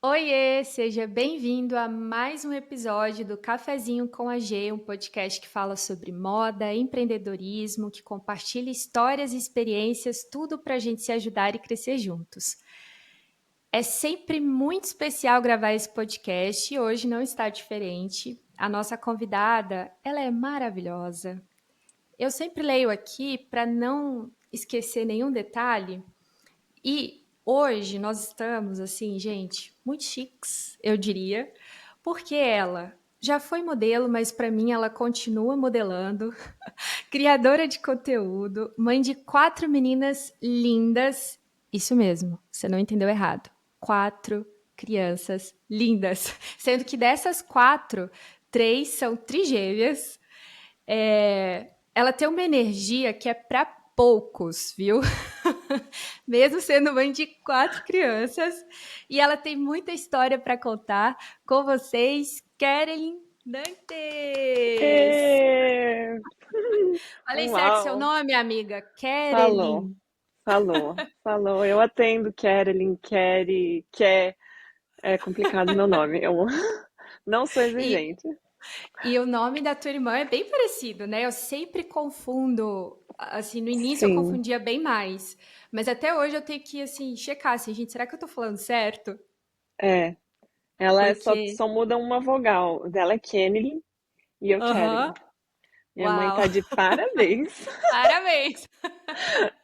Oiê, seja bem-vindo a mais um episódio do Cafezinho com a G, um podcast que fala sobre moda, empreendedorismo, que compartilha histórias e experiências, tudo para a gente se ajudar e crescer juntos. É sempre muito especial gravar esse podcast e hoje não está diferente. A nossa convidada, ela é maravilhosa. Eu sempre leio aqui para não esquecer nenhum detalhe. E hoje nós estamos, assim, gente, muito chiques, eu diria, porque ela já foi modelo, mas para mim ela continua modelando, criadora de conteúdo, mãe de 4 meninas lindas. Isso mesmo, você não entendeu errado. 4 crianças lindas. Sendo que dessas 4, 3 são trigêmeas. Ela tem uma energia que é para poucos, viu? Mesmo sendo mãe de 4 crianças. E ela tem muita história para contar com vocês, Keren Nantes. Ê! Falei certo seu Uau! nome, amiga? Falou, Kerelin. falou. Eu atendo Kerelin, Keri, Ké. É complicado meu nome. Eu não sou E, exigente. e o nome da tua irmã é bem parecido, né? Eu sempre confundo. Assim, no início eu Sim, confundia bem mais. Mas até hoje eu tenho que, assim, checar, assim, gente, será que eu tô falando certo? é. Ela é Porque. só muda uma vogal. O dela é Kenneline e eu Kerelin. Aham. Minha mãe Uau! tá de parabéns. Parabéns!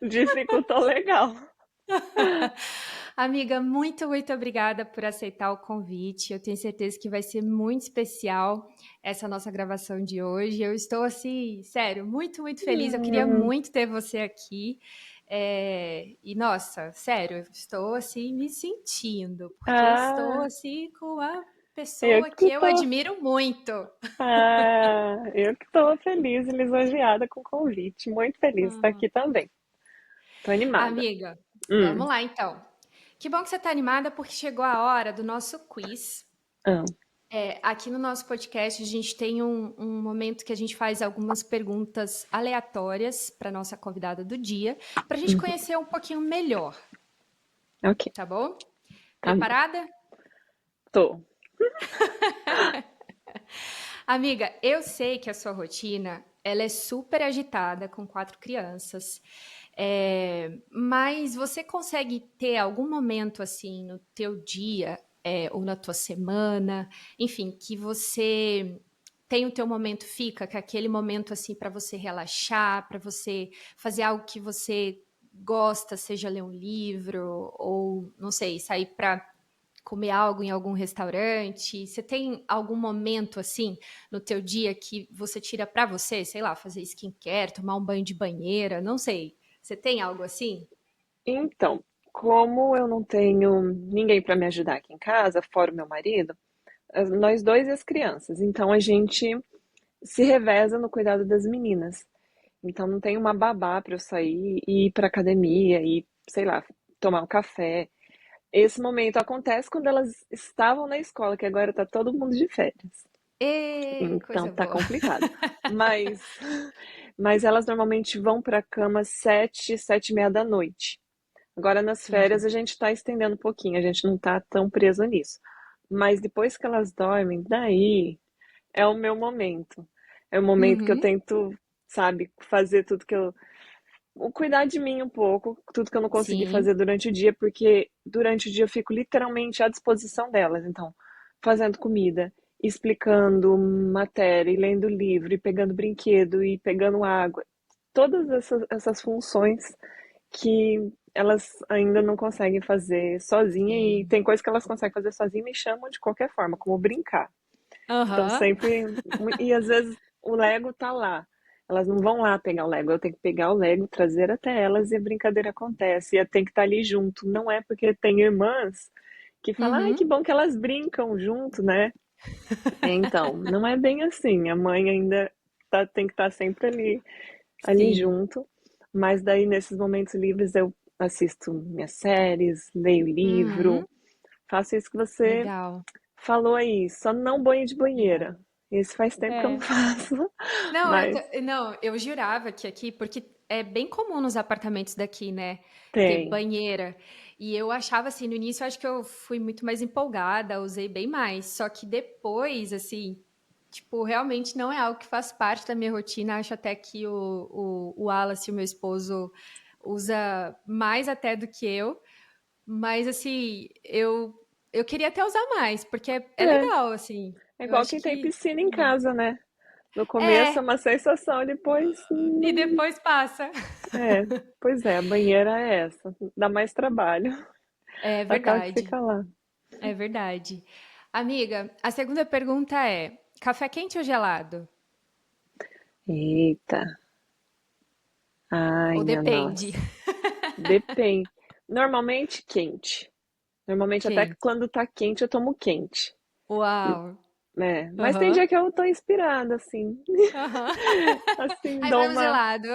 Dificultou legal. Amiga, muito obrigada por aceitar o convite. Eu tenho certeza que vai ser muito especial essa nossa gravação de hoje. Eu estou, assim, sério, muito feliz. Eu queria Hum, muito ter você aqui. E, nossa, sério, eu estou, assim, me sentindo, porque eu estou, ah, assim, com uma eu pessoa que que eu tô. admiro muito. Eu que tô feliz e lisonjeada com o convite. Muito feliz de estar Uhum. aqui também. Tô animada. Amiga, Hum. vamos lá, então. Que bom que você está animada, porque chegou a hora do nosso quiz. Ah, Aqui no nosso podcast, a gente tem um momento que a gente faz algumas perguntas aleatórias para nossa convidada do dia, para a gente uhum. conhecer um pouquinho melhor, Ok, tá bom? tá bom. Preparada? Tô. Amiga, eu sei que a sua rotina ela é super agitada com 4 crianças, mas você consegue ter algum momento assim no teu dia ou na tua semana, enfim, que você tem o teu momento fica, que é aquele momento assim para você relaxar, para você fazer algo que você gosta, seja ler um livro ou não sei, sair para comer algo em algum restaurante? Você tem algum momento assim no teu dia que você tira para você, sei lá, fazer skincare, tomar um banho de banheira, não sei. Você tem algo assim? Então, como eu não tenho ninguém para me ajudar aqui em casa, fora o meu marido, nós dois e as crianças. Então a gente se reveza no cuidado das meninas. Então não tem uma babá para eu sair e ir para academia e, sei lá, tomar um café. Esse momento acontece quando elas estavam na escola, que agora tá todo mundo de férias. Então Coisa tá boa. complicado. Mas, mas elas normalmente vão para a cama 7, 7:30 da noite. Agora nas férias Entendi. a gente está estendendo um pouquinho, a gente não tá tão preso nisso. Mas depois que elas dormem, daí é o meu momento. É o momento que eu Uhum. tento, sabe, fazer tudo que eu. Cuidar de mim um pouco, tudo que eu não consegui Sim. fazer durante o dia, porque durante o dia eu fico literalmente à disposição delas. Então, fazendo comida, explicando matéria, e lendo livro, e pegando brinquedo, e pegando água. Todas essas funções que elas ainda não conseguem fazer sozinha, e Sim. tem coisas que elas conseguem fazer sozinha e me chamam de qualquer forma, como brincar. Então Aham. sempre. E às vezes o Lego tá lá. Elas não vão lá pegar o Lego. Eu tenho que pegar o Lego, trazer até elas e a brincadeira acontece. E eu tenho que estar ali junto. Não é porque tem irmãs que falam, ai, que Uhum. bom que elas brincam junto, né? Então, não é bem assim. A mãe ainda tem que estar sempre ali Sim. junto. Mas daí, nesses momentos livres, eu assisto minhas séries, leio livro, Uhum. faço isso que você Legal. falou aí, só não banho de É. banheira. Esse faz tempo que eu não É. faço, Não, mas não, eu jurava que aqui, porque é bem comum nos apartamentos daqui, né, ter tem. banheira. E eu achava assim, no início eu acho que eu fui muito mais empolgada, usei bem mais. Só que depois, assim, tipo, realmente não é algo que faz parte da minha rotina. Acho até que o Wallace, o meu esposo, usa mais até do que eu. Mas assim, eu queria até usar mais, porque é É, legal, assim. é Eu igual acho quem tem que piscina em combina. casa, né? No começo É, é uma sensação, depois. e depois passa. É, pois é, a banheira é essa. Dá mais trabalho. É Acaba que verdade, fica lá. é verdade. Amiga, a segunda pergunta é: café quente ou gelado? Eita. Ai, Ou minha depende? nossa. Depende. Normalmente quente. Normalmente até que Quente. quando tá quente eu tomo quente. Uau. É, mas tem Aham. dia que eu tô inspirada, assim. Aham. Assim, Aí dou vai um uma. gelado.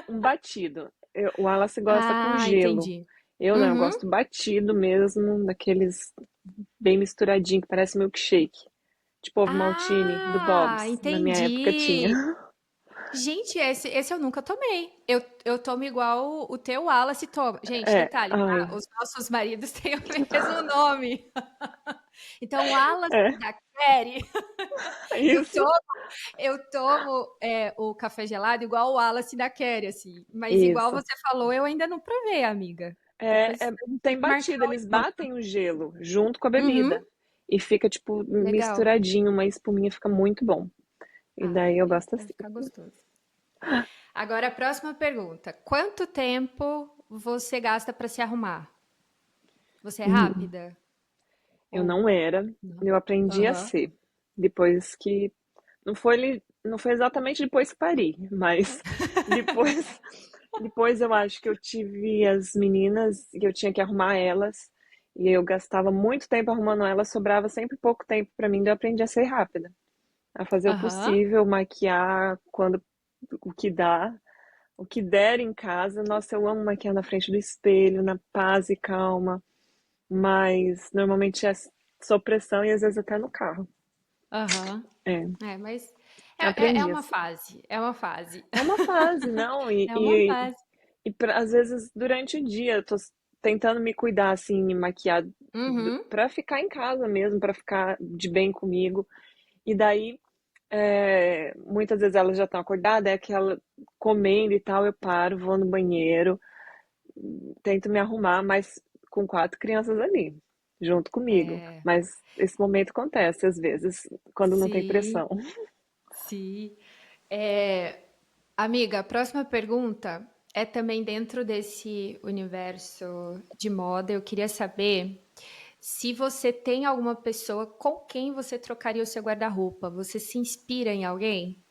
Um batido. O Wallace gosta com Ah, gelo. entendi. Eu não, eu Uhum. gosto batido mesmo, daqueles bem misturadinho, que parece milkshake. Tipo ovo maltine do Ah, Bob's. Na minha época tinha. entendi. Gente, esse eu nunca tomei. Eu tomo igual o teu Wallace toma. Gente, detalhe, Ai, tá? Os nossos maridos têm o mesmo nome. Então, Wallace é, da Query, eu isso, tomo, eu tomo o café gelado igual o Wallace da Query, assim. Mas igual isso. você falou, eu ainda não provei, amiga. É, Depois é, a gente tem tem que marcar batida, o eles encontro. batem o gelo junto com a Uhum, bebida. E fica, tipo, legal. misturadinho, uma espuminha, fica muito bom. E Ah, daí eu gosto deve assim. ficar gostoso. Agora, a próxima pergunta. Quanto tempo você gasta para se arrumar? Você é Hum, rápida? eu Ou não era, não? eu aprendi a Aham. ser. Depois que. Não foi exatamente depois que parei, mas depois, depois eu acho que eu tive as meninas e eu tinha que arrumar elas. E eu gastava muito tempo arrumando elas, sobrava sempre pouco tempo pra mim, daí eu aprendi a ser rápida. A fazer o Aham. possível, maquiar quando o que dá, o que der em casa. Nossa, eu amo maquiar na frente do espelho, na paz e calma, mas normalmente é sob pressão e às vezes até no carro. Aham. É, É, mas é aprendi uma assim. fase. É uma fase. É uma fase, não, É uma fase. às vezes durante o dia eu tô tentando me cuidar assim, me maquiar Uhum. pra ficar em casa mesmo, pra ficar de bem comigo. E daí muitas vezes elas já estão acordadas, é aquela comendo e tal, eu paro, vou no banheiro, tento me arrumar, mas com quatro crianças ali, junto comigo. É. Mas esse momento acontece às vezes, quando não tem Sim, pressão. sim. É, amiga, a próxima pergunta é também dentro desse universo de moda. Eu queria saber se você tem alguma pessoa com quem você trocaria o seu guarda-roupa. Você se inspira em alguém?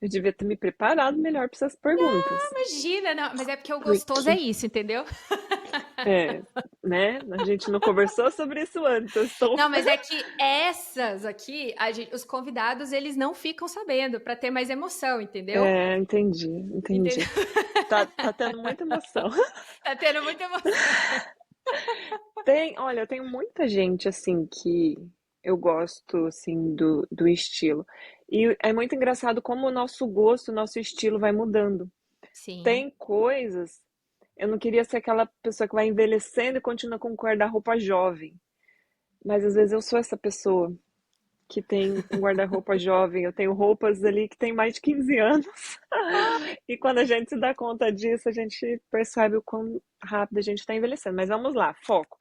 Eu devia ter me preparado melhor para essas perguntas, Imagina, não, mas é porque o gostoso é porque, isso, entendeu? é, né? A gente não conversou sobre isso antes. Eu estou, Não, mas é que essas aqui, os convidados, eles não ficam sabendo para ter mais emoção, entendeu? entendi, Entendeu? entendi. Tá tendo muita emoção. Tá tendo muita emoção. Olha, eu tenho muita gente assim que eu gosto assim do estilo. E é muito engraçado como o nosso gosto, o nosso estilo vai mudando. Sim. Tem coisas, eu não queria ser aquela pessoa que vai envelhecendo e continua com um guarda-roupa jovem, mas às vezes eu sou essa pessoa que tem um guarda-roupa jovem, eu tenho roupas ali que tem mais de 15 anos. E quando a gente se dá conta disso, a gente percebe o quão rápido a gente está envelhecendo. Mas vamos lá, foco.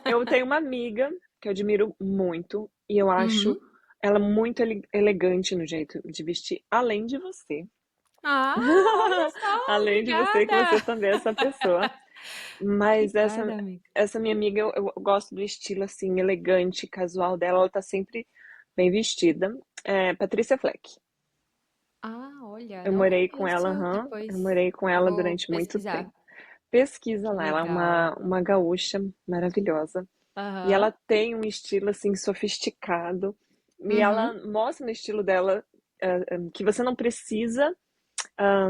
Eu tenho uma amiga que eu admiro muito e eu acho Uhum. ela muito elegante no jeito de vestir, além de você. Ah, olha só, Além de você, que você obrigada. também é essa pessoa. Mas Obrigada, amiga. essa minha amiga, eu gosto do estilo assim, elegante, casual dela. Ela tá sempre bem vestida. É Patrícia Fleck. Ah, olha, Eu não morei com conheço. ela, aham. Eu Depois morei com ela vou durante muito tempo. pesquisar. Pesquisa Que lá, ela é legal. uma gaúcha maravilhosa. E ela Aham. tem um estilo assim sofisticado. E ela Uhum. mostra no estilo dela que você não precisa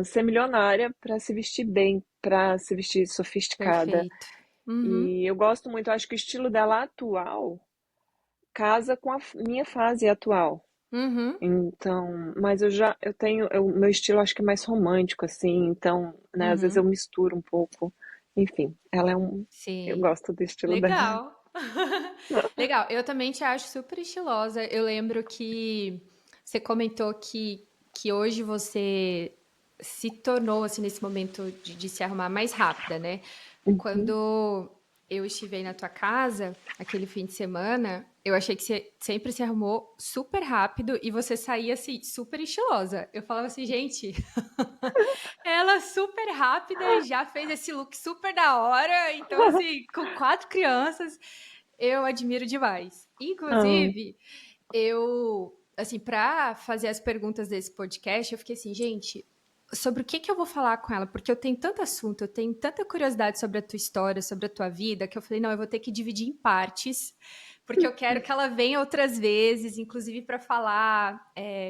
ser milionária para se vestir bem, para se vestir sofisticada. Perfeito. Uhum. E eu gosto muito, eu acho que o estilo dela atual casa com a minha fase atual. Uhum, Então, mas meu estilo acho que é mais romântico, assim, então, né, às vezes eu uhum, misturo um pouco. Enfim, eu sim. gosto do estilo dela. Legal. Legal. Eu também te acho super estilosa. Eu lembro que você comentou que hoje você se tornou, assim, nesse momento de se arrumar mais rápida, né? Uhum. Quando eu estive aí na tua casa, aquele fim de semana, eu achei que você sempre se arrumou super rápido e você saía, assim, super estilosa. Eu falava assim, gente, ela super rápida e já fez esse look super da hora. Então, assim, com 4 crianças, eu admiro demais. Ah, Inclusive, eu, assim, para fazer as perguntas desse podcast, eu fiquei assim, gente, sobre o que que eu vou falar com ela? Porque eu tenho tanto assunto, eu tenho tanta curiosidade sobre a tua história, sobre a tua vida, que eu falei, não, eu vou ter que dividir em partes, porque eu quero que ela venha outras vezes, inclusive para falar,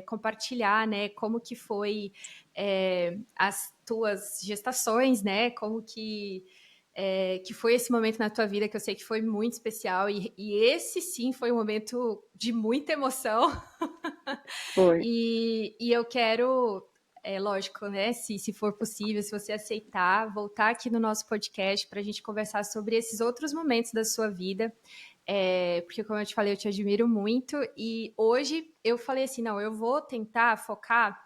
compartilhar, né, como que foi as tuas gestações, né, como que foi esse momento na tua vida que eu sei que foi muito especial e esse sim foi um momento de muita emoção foi. e eu quero, lógico, né, se for possível, se você aceitar, voltar aqui no nosso podcast para a gente conversar sobre esses outros momentos da sua vida, porque como eu te falei, eu te admiro muito e hoje eu falei assim, não, eu vou tentar focar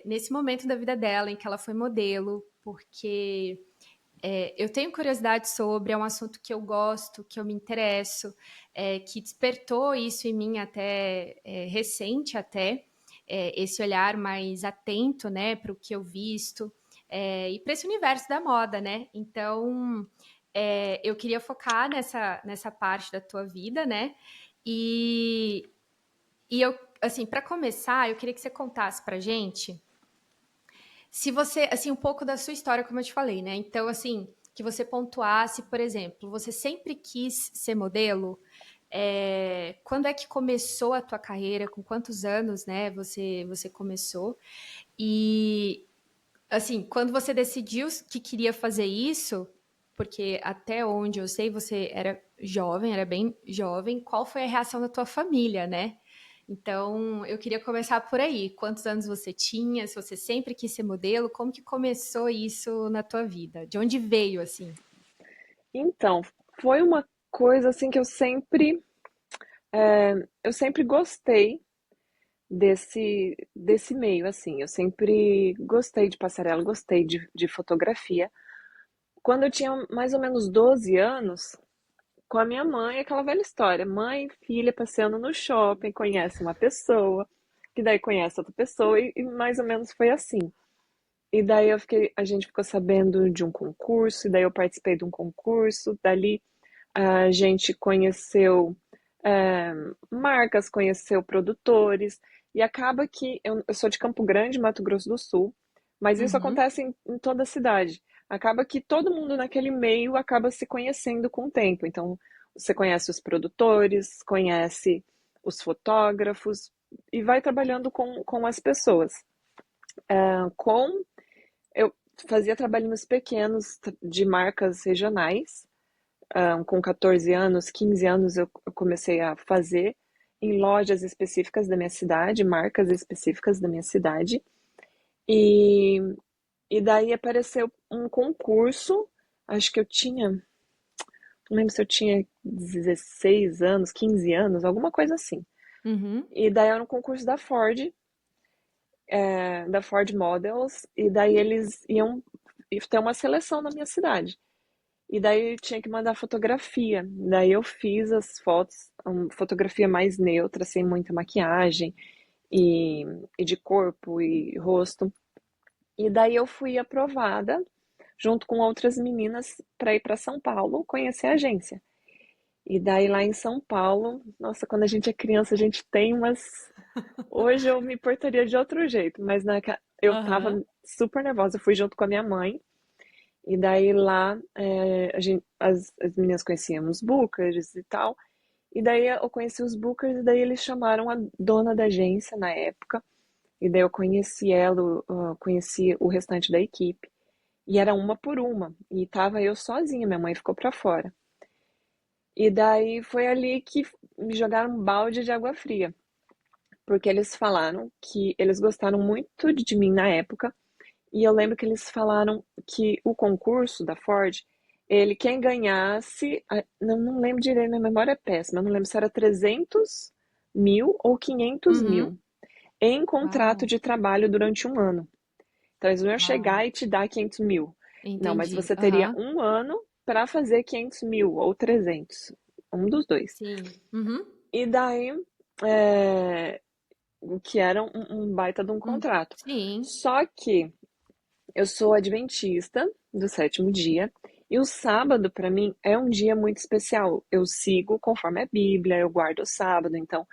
nesse momento da vida dela em que ela foi modelo, porque eu tenho curiosidade sobre, é um assunto que eu gosto, que eu me interesso, que despertou isso em mim até recente até, esse olhar mais atento, né, para o que eu visto e para esse universo da moda, né? Então, eu queria focar nessa parte da tua vida, né? E, e eu, assim, para começar, eu queria que você contasse para gente se você, assim, um pouco da sua história, como eu te falei, né? Então, assim, que você pontuasse, por exemplo, você sempre quis ser modelo? Quando é que começou a tua carreira? Com quantos anos, né? Você começou? E, assim, quando você decidiu que queria fazer isso, porque até onde eu sei, você era jovem, era bem jovem, qual foi a reação da tua família, né? Então, eu queria começar por aí. Quantos anos você tinha? Se você sempre quis ser modelo, como que começou isso na tua vida? De onde veio, assim? Então, foi uma coisa assim que eu sempre gostei desse meio, assim. Eu sempre gostei de passarela, gostei de fotografia. Quando eu tinha mais ou menos 12 anos, com a minha mãe, aquela velha história, mãe e filha passeando no shopping, conhece uma pessoa, que daí conhece outra pessoa, e mais ou menos foi assim. E daí a gente ficou sabendo de um concurso, e daí eu participei de um concurso, dali a gente conheceu é, marcas, conheceu produtores, e acaba que eu sou de Campo Grande, Mato Grosso do Sul, mas isso Uhum, acontece em toda a cidade. Acaba que todo mundo naquele meio acaba se conhecendo com o tempo. Então, você conhece os produtores, conhece os fotógrafos e vai trabalhando com as pessoas. Eu fazia trabalhinhos pequenos de marcas regionais. Com 14 anos, 15 anos, eu comecei a fazer em lojas específicas da minha cidade, marcas específicas da minha cidade. E, e daí apareceu um concurso, acho que eu tinha, não lembro se eu tinha 16 anos, 15 anos, alguma coisa assim. uhum, E daí era um concurso da Ford Models, e daí eles iam ter uma seleção na minha cidade. E daí tinha que mandar fotografia. Daí eu fiz as fotos, fotografia mais neutra, sem muita maquiagem, e, e de corpo e rosto. E daí eu fui aprovada, junto com outras meninas, para ir para São Paulo conhecer a agência. E daí lá em São Paulo, nossa, quando a gente é criança, a gente tem umas. Hoje eu me portaria de outro jeito, mas eu tava aham, super nervosa. Eu fui junto com a minha mãe. E daí lá as meninas conheciam os bookers e tal. E daí eu conheci os bookers e daí eles chamaram a dona da agência na época. E daí eu conheci ela, conheci o restante da equipe. E era uma por uma. E tava eu sozinha, minha mãe ficou pra fora. E daí foi ali que me jogaram um balde de água fria. porque eles falaram que eles gostaram muito de mim na época, e eu lembro que eles falaram que o concurso da Ford, ele, quem ganhasse, não lembro direito, minha memória é péssima, eu não lembro se era 300 mil ou 500 Uhum. mil em contrato Uau, de trabalho durante um ano. Então, eles não iam uau. chegar e te dar 500 mil. Não, mas Entendi. você teria Aham. um ano para fazer 500 mil ou 300, um dos dois. Sim. Uhum. E daí, é, que era um baita de um Hum. contrato. Sim. Só que eu sou adventista do sétimo dia e o sábado para mim é um dia muito especial. Eu sigo conforme a Bíblia, eu guardo o sábado, então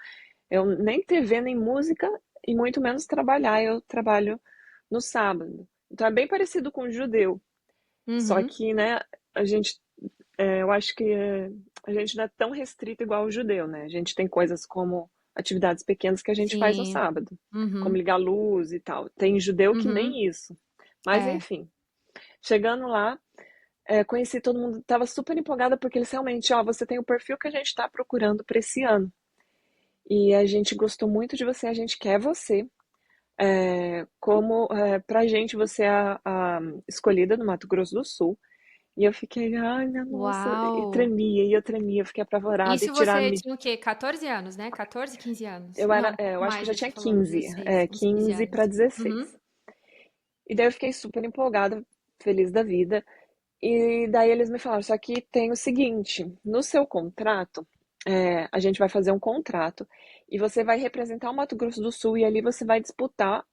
eu nem TV nem música e muito menos trabalhar, eu trabalho no sábado. Então é bem parecido com o judeu, só Uhum. que, né, a gente, eu acho que a gente não é tão restrito igual o judeu, né? A gente tem coisas como atividades pequenas que a gente faz no Sim. sábado, como Uhum. ligar luz e tal. Tem judeu que Uhum. nem isso. Mas É. enfim, chegando lá, conheci todo mundo, estava super empolgada porque eles realmente, ó, você tem o perfil que a gente está procurando para esse ano. E a gente gostou muito de você, a gente quer você. Como pra gente você é a escolhida do Mato Grosso do Sul. E eu fiquei, ai, minha nossa, Uau. e eu tremia, eu fiquei apavorada e Isso tiraram você me. tinha o quê? 14 anos, né? 14, 15 anos? Eu era, Não, um pouco eu acho que eu mais, já já tinha falou, 15, 16, uns 15 15 para anos. 16. Uhum. E daí eu fiquei super empolgada, feliz da vida. E daí eles me falaram, só que tem o seguinte, no seu contrato, a gente vai fazer um contrato e você vai representar o Mato Grosso do Sul e ali você vai disputar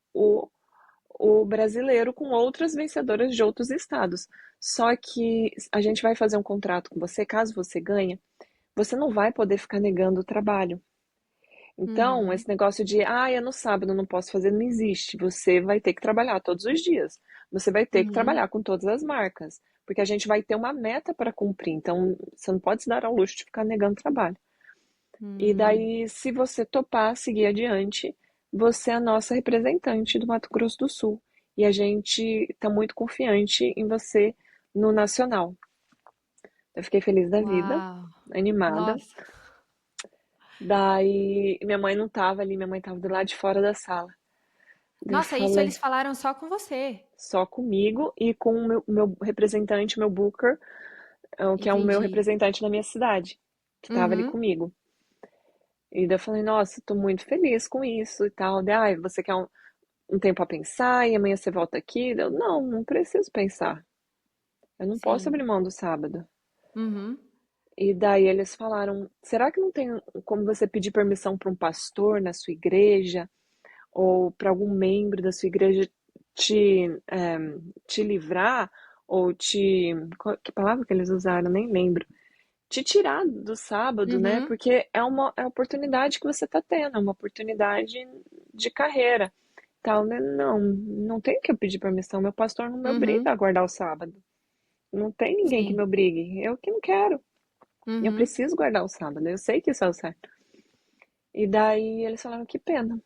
o brasileiro com outras vencedoras de outros estados. Só que a gente vai fazer um contrato com você, caso você ganhe, você não vai poder ficar negando o trabalho. Então, Uhum. esse negócio de, é no sábado, não posso fazer, não existe. Você vai ter que trabalhar todos os dias. Você vai ter que Uhum. trabalhar com todas as marcas, porque a gente vai ter uma meta para cumprir. Então, você não pode se dar ao luxo de ficar negando trabalho. E Hum. daí, se você topar seguir adiante, você é a nossa representante do Mato Grosso do Sul. E a gente está muito confiante em você no nacional. Eu fiquei feliz da vida, Uau. animada. Nossa. Daí, minha mãe não estava ali, minha mãe estava do lado de fora da sala. Daí eu Nossa, isso falei, eles falaram só com você. só comigo e com o meu representante, meu booker, que é o meu Entendi. representante na minha cidade, que estava ali Uhum. comigo. E daí eu falei, nossa, tô muito feliz com isso e tal. Daí, você quer um tempo a pensar e amanhã você volta aqui? Eu, não preciso pensar. Eu não posso Sim. abrir mão do sábado. Uhum. E daí eles falaram, será que não tem como você pedir permissão para um pastor na sua igreja ou para algum membro da sua igreja te, te livrar ou te... Que palavra que eles usaram? Nem lembro. Te tirar do sábado, né? Uhum. Porque é uma oportunidade que você está tendo, é uma oportunidade de carreira. Tal, né? Não tem que eu pedir permissão. Meu pastor não me obriga Uhum. a guardar o sábado. Não tem ninguém que me Sim. obrigue. Eu que não quero. Eu Uhum. preciso guardar o sábado. Eu sei que isso é o certo. E daí eles falaram que pena.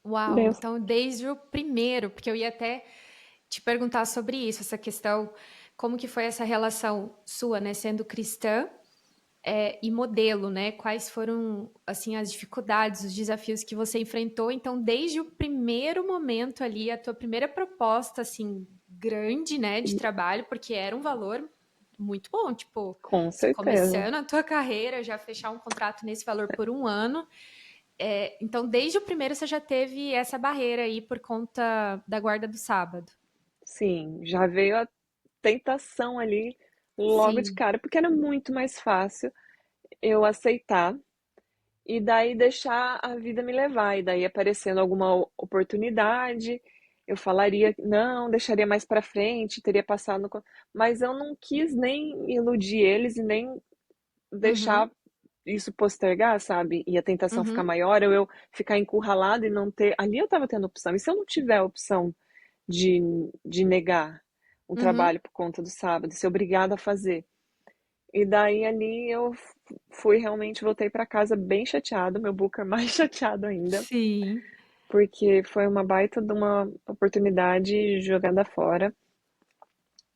Uau. Deus. Então, desde o primeiro, porque eu ia até te perguntar sobre isso, essa questão, como que foi essa relação sua, né, sendo cristã, e modelo, né? Quais foram, assim, as dificuldades, os desafios que você enfrentou? Então, desde o primeiro momento ali, a tua primeira proposta, assim, grande, né, de trabalho, porque era um valor muito bom, tipo, Com você certeza. começando a tua carreira, já fechar um contrato nesse valor por um ano. Então, desde o primeiro você já teve essa barreira aí por conta da guarda do sábado. Sim, já veio a tentação ali logo de Sim. cara, porque era muito mais fácil eu aceitar e daí deixar a vida me levar. E daí aparecendo alguma oportunidade, eu falaria, não, deixaria mais pra frente, teria passado no... Mas eu não quis nem iludir eles e nem deixar Uhum. isso postergar, sabe? E a tentação ficar Uhum. maior, ou eu ficar encurralada e não ter. Ali eu tava tendo opção. E se eu não tiver a opção de, de negar um Uhum. trabalho por conta do sábado, ser obrigada a fazer? E daí ali eu fui realmente, voltei para casa bem chateado, meu booker mais chateado ainda, Sim. porque foi uma baita de uma oportunidade jogada fora.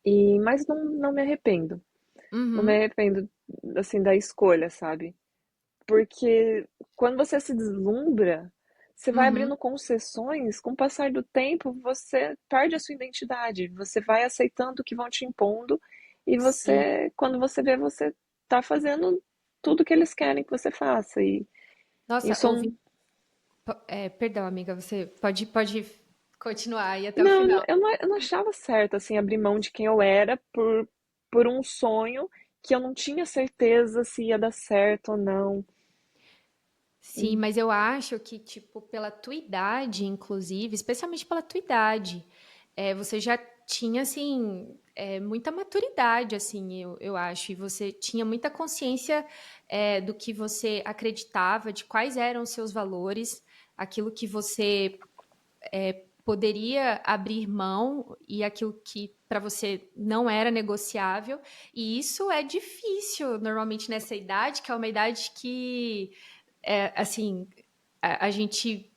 E mas não me arrependo. Não me Uhum. arrependo assim da escolha, sabe? porque quando você se deslumbra, você vai Uhum. abrindo concessões, com o passar do tempo, você perde a sua identidade, você vai aceitando o que vão te impondo, e Sim. você, quando você vê, você tá fazendo tudo que eles querem que você faça. E Nossa, isso perdão, amiga, você pode continuar aí até o não, final. eu não achava certo assim abrir mão de quem eu era por um sonho que eu não tinha certeza se ia dar certo ou não. Sim, mas eu acho que, tipo, pela tua idade, inclusive, especialmente pela tua idade, você já tinha, assim, muita maturidade, assim, eu acho, e você tinha muita consciência, do que você acreditava, de quais eram os seus valores, aquilo que você poderia abrir mão e aquilo que para você não era negociável. E isso é difícil, normalmente, nessa idade, que é uma idade que assim, a gente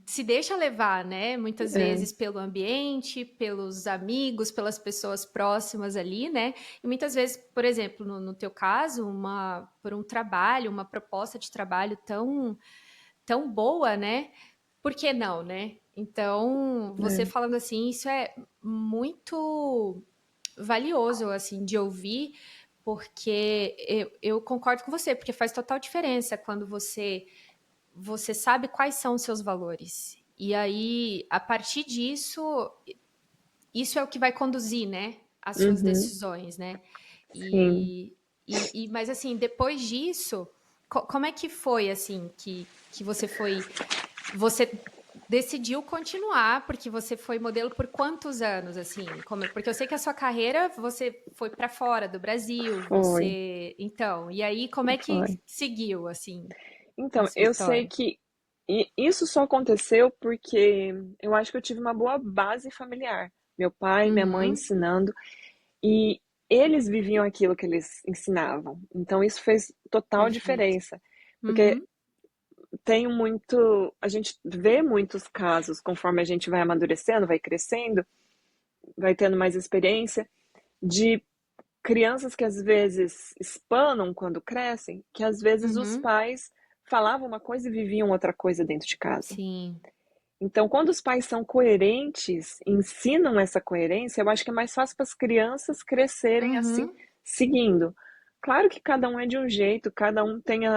se deixa levar, né? Muitas É, vezes pelo ambiente, pelos amigos, pelas pessoas próximas ali, né? E muitas vezes, por exemplo, no teu caso, por um trabalho, uma proposta de trabalho tão boa, né? Por que não, né? Então, você é, falando assim, isso é muito valioso, assim, de ouvir, porque eu concordo com você, porque faz total diferença quando você sabe quais são os seus valores. E aí, a partir disso, isso é o que vai conduzir, né, as suas uhum, decisões, né? sim. Mas assim, depois disso, como é que foi assim que você decidiu continuar, porque você foi modelo por quantos anos, assim? Porque eu sei que a sua carreira, você foi para fora do Brasil, Foi, então, e aí como é que foi. seguiu, assim, a Então, sua eu sei história? que isso só aconteceu porque eu acho que eu tive uma boa base familiar. Meu pai, minha mãe Uhum, ensinando, e eles viviam aquilo que eles ensinavam. Então, isso fez total perfeito. diferença. Porque Uhum, a gente vê muitos casos conforme a gente vai amadurecendo, vai crescendo, vai tendo mais experiência, de crianças que às vezes espanam quando crescem, que às vezes os uhum, pais falavam uma coisa e viviam outra coisa dentro de casa. sim. Então, quando os pais são coerentes, ensinam essa coerência, eu acho que é mais fácil para as crianças crescerem assim, Uhum, seguindo. Claro que cada um é de um jeito, cada um tem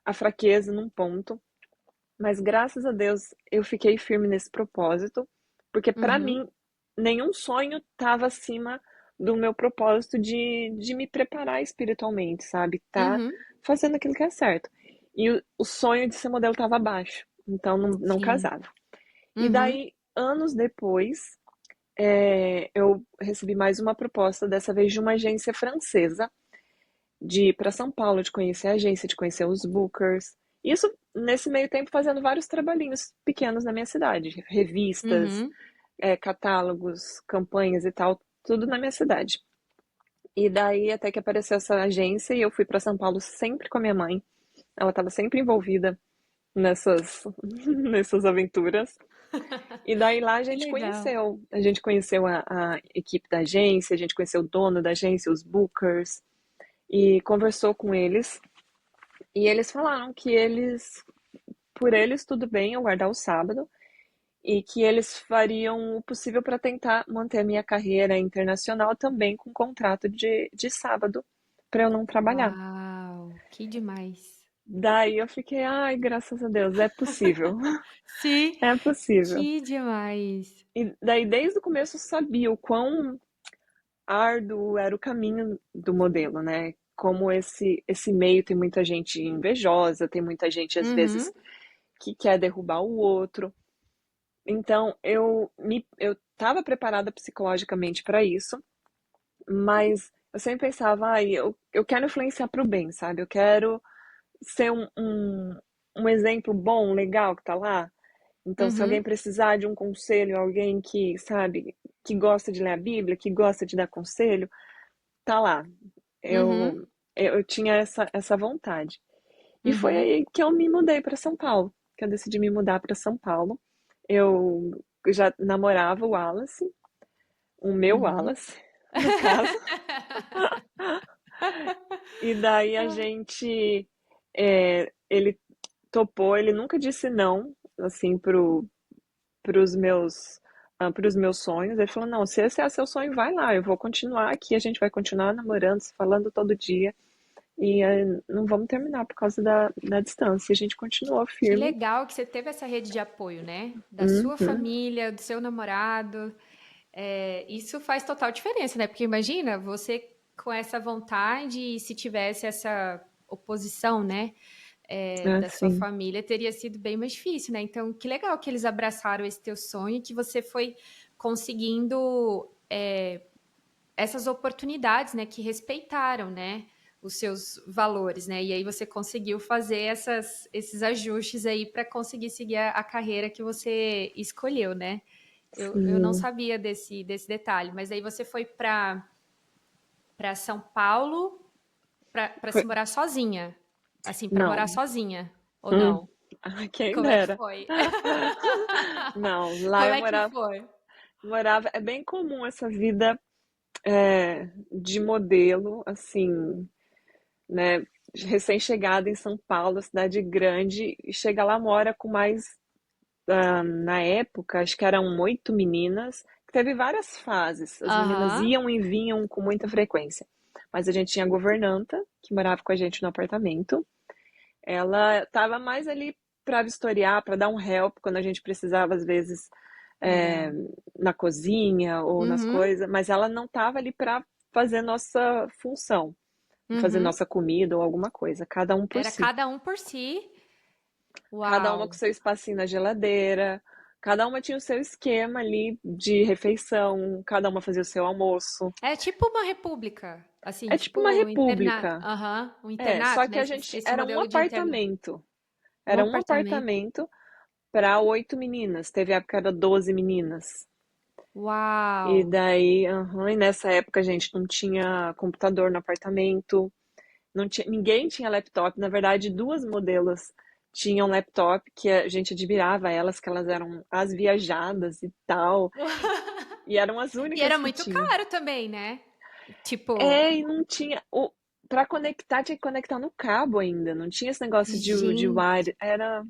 a fraqueza num ponto, mas graças a Deus eu fiquei firme nesse propósito, porque para uhum, mim nenhum sonho estava acima do meu propósito de me preparar espiritualmente, sabe? Tá uhum, fazendo aquilo que é certo. E o sonho de ser modelo estava abaixo, então não sim. casava. E Uhum, daí, anos depois, eu recebi mais uma proposta, dessa vez de uma agência francesa, de ir para São Paulo, de conhecer a agência, de conhecer os bookers. Isso, nesse meio tempo, fazendo vários trabalhinhos pequenos na minha cidade, revistas, uhum, catálogos, campanhas e tal, tudo na minha cidade. E daí, até que apareceu essa agência, e eu fui para São Paulo sempre com a minha mãe. Ela estava sempre envolvida nessas, nessas aventuras. E daí lá que legal. a gente conheceu a equipe da agência, a gente conheceu o dono da agência, os bookers, e conversou com eles. E eles falaram que por eles, tudo bem eu guardar o sábado, e que eles fariam o possível para tentar manter a minha carreira internacional também com contrato de sábado, para eu não trabalhar. Uau, que demais. Daí eu fiquei, ai, graças a Deus, é possível, Sim, é possível. que demais. E daí, desde o começo, eu sabia o quão árduo era o caminho do modelo, né? Como esse meio tem muita gente invejosa, tem muita gente às vezes Uhum, que quer derrubar o outro. Então eu estava preparada psicologicamente para isso, mas eu sempre pensava, eu quero influenciar para o bem, sabe? Eu quero ser um exemplo bom, legal que tá lá. Então, se alguém uhum, precisar de um conselho, alguém que, sabe, que gosta de ler a Bíblia, que gosta de dar conselho, tá lá. uhum, Eu tinha essa vontade. E foi uhum. aí que eu me mudei para São Paulo, que eu decidi me mudar para São Paulo. Eu já namorava o Wallace, o meu Uhum. Wallace, no caso. E daí a gente. Ele topou, ele nunca disse não, assim, pros meus, pros meus sonhos. Ele falou, não, se esse é seu sonho, vai lá, eu vou continuar aqui, a gente vai continuar namorando, se falando todo dia. E não vamos terminar por causa da distância. A gente continuou Que firme. legal que você teve essa rede de apoio, né? Da sua Uhum. família, do seu namorado. É, isso faz total diferença, né? Porque imagina você com essa vontade e se tivesse essa oposição, né? Da sua Assim, família, teria sido bem mais difícil, né? Então, que legal que eles abraçaram esse teu sonho e que você foi conseguindo essas oportunidades, né? Que respeitaram, né? Os seus valores, né? E aí você conseguiu fazer esses ajustes aí para conseguir seguir a carreira que você escolheu, né? Eu não sim. sabia desse detalhe, mas aí você foi para São Paulo para Foi, se morar sozinha, assim, para morar não. sozinha, ou Hum. não? Ai, quem Como é que dera. foi? Não, lá Como eu é que foi? morava. É bem comum essa vida de modelo, assim, né? Recém-chegada em São Paulo, cidade grande, e chega lá, mora com mais. Na época, acho que eram 8 meninas, que teve várias fases. As meninas Aham, iam e vinham com muita frequência. Mas a gente tinha a governanta, que morava com a gente no apartamento. Ela estava mais ali para vistoriar, para dar um help quando a gente precisava, às vezes, é, legal. na cozinha ou nas Uhum, coisas, mas ela não estava ali para fazer nossa função, fazer uhum. nossa comida ou alguma coisa, cada um por Era si. cada um por si. Cada uma com Uau. seu espacinho na geladeira, cada uma tinha o seu esquema ali de refeição, cada uma fazia o seu almoço. É tipo uma república, assim, É tipo uma tipo um internato. república. Aham, um Só internato, que né? a Esse, gente esse era um modelo de internato. apartamento. Um Era um apartamento. apartamento para 8 meninas. Teve época era 12 meninas. Uau. E daí, aham, e nessa época a gente não tinha computador no apartamento, não tinha, ninguém tinha laptop. Na verdade, duas modelos tinham laptop, que a gente admirava elas, que elas eram as viajadas e tal. E eram as E únicas era que muito tinham. caro também, né? Tipo, E não tinha. Para conectar, tinha que conectar no cabo ainda. Não tinha esse negócio de gente. wire. Era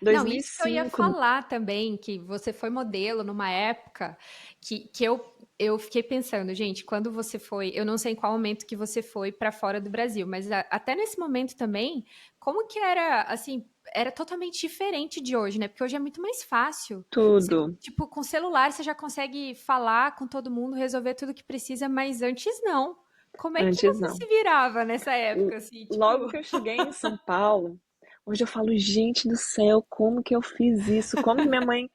Não, isso que eu ia 2005. falar também, que você foi modelo numa época que eu fiquei pensando, gente, quando você foi, eu não sei em qual momento que você foi para fora do Brasil, mas até nesse momento também, como que era, assim, era totalmente diferente de hoje, né? Porque hoje é muito mais fácil. Tudo. Tipo, com celular você já consegue falar com todo mundo, resolver tudo que precisa, mas antes não. Como é que Antes você não. se virava nessa época, assim, tipo... Logo que eu cheguei em São Paulo, hoje eu falo, gente do céu, como que eu fiz isso? Como que minha mãe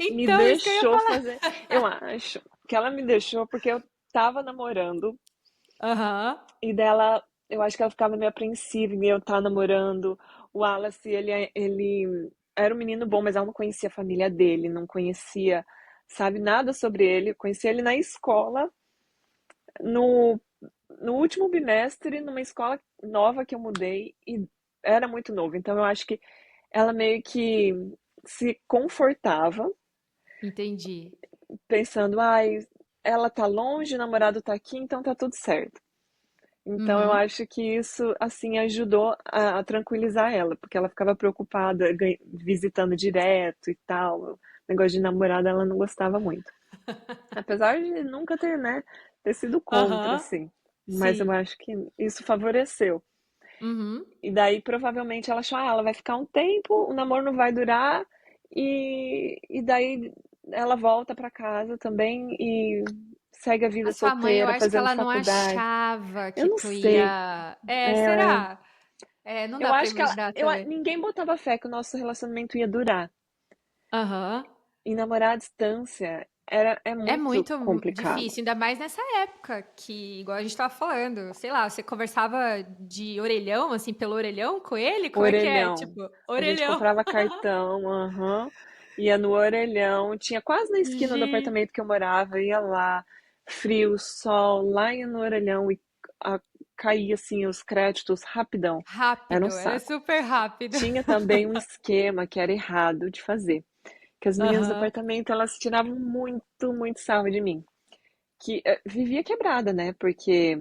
me Então, isso que eu ia deixou falar. fazer? Eu acho que ela me deixou porque eu tava namorando Aham. e dela, eu acho que ela ficava meio apreensiva em eu estar namorando. O Wallace, ele era um menino bom, mas ela não conhecia a família dele, não conhecia, sabe, nada sobre ele. Eu conheci ele na escola, no, no último bimestre, numa escola nova que eu mudei e era muito novo. Então eu acho que ela meio que se confortava Entendi. pensando, ai, ela tá longe, o namorado tá aqui, então tá tudo certo. Então eu Uhum. acho que isso assim ajudou a tranquilizar ela, porque ela ficava preocupada visitando direto e tal. O negócio de namorada ela não gostava muito. Apesar de nunca ter, né, ter sido contra, Aham. assim. Mas eu Sim. acho que isso favoreceu. Uhum. E daí provavelmente ela achou, ela vai ficar um tempo, o namoro não vai durar, e daí ela volta pra casa também e segue a A vida sua mãe, eu solteira, acho que fazendo ela não faculdade. achava Eu que não tu sei. ia. É, É, será? É, não eu dá pra acho que imaginar também. ninguém botava fé que o nosso relacionamento ia durar. Aham. E namorar à distância é É muito muito complicado. difícil, ainda mais nessa época que, igual a gente tava falando, sei lá, você conversava de orelhão, assim, pelo orelhão com ele? Como é que é? Orelhão. Tipo, A gente orelhão. comprava cartão, aham. Ia no orelhão. Tinha quase na esquina do Gente, apartamento que eu morava. Ia lá, frio, sol, lá ia no orelhão e a, caía assim os créditos rapidão. Era um rápido, era saco. super rápido. Tinha também um esquema que era errado de fazer. Que as meninas do Aham. apartamento, elas tiravam muito, muito sarro de mim. Que vivia quebrada, né? Porque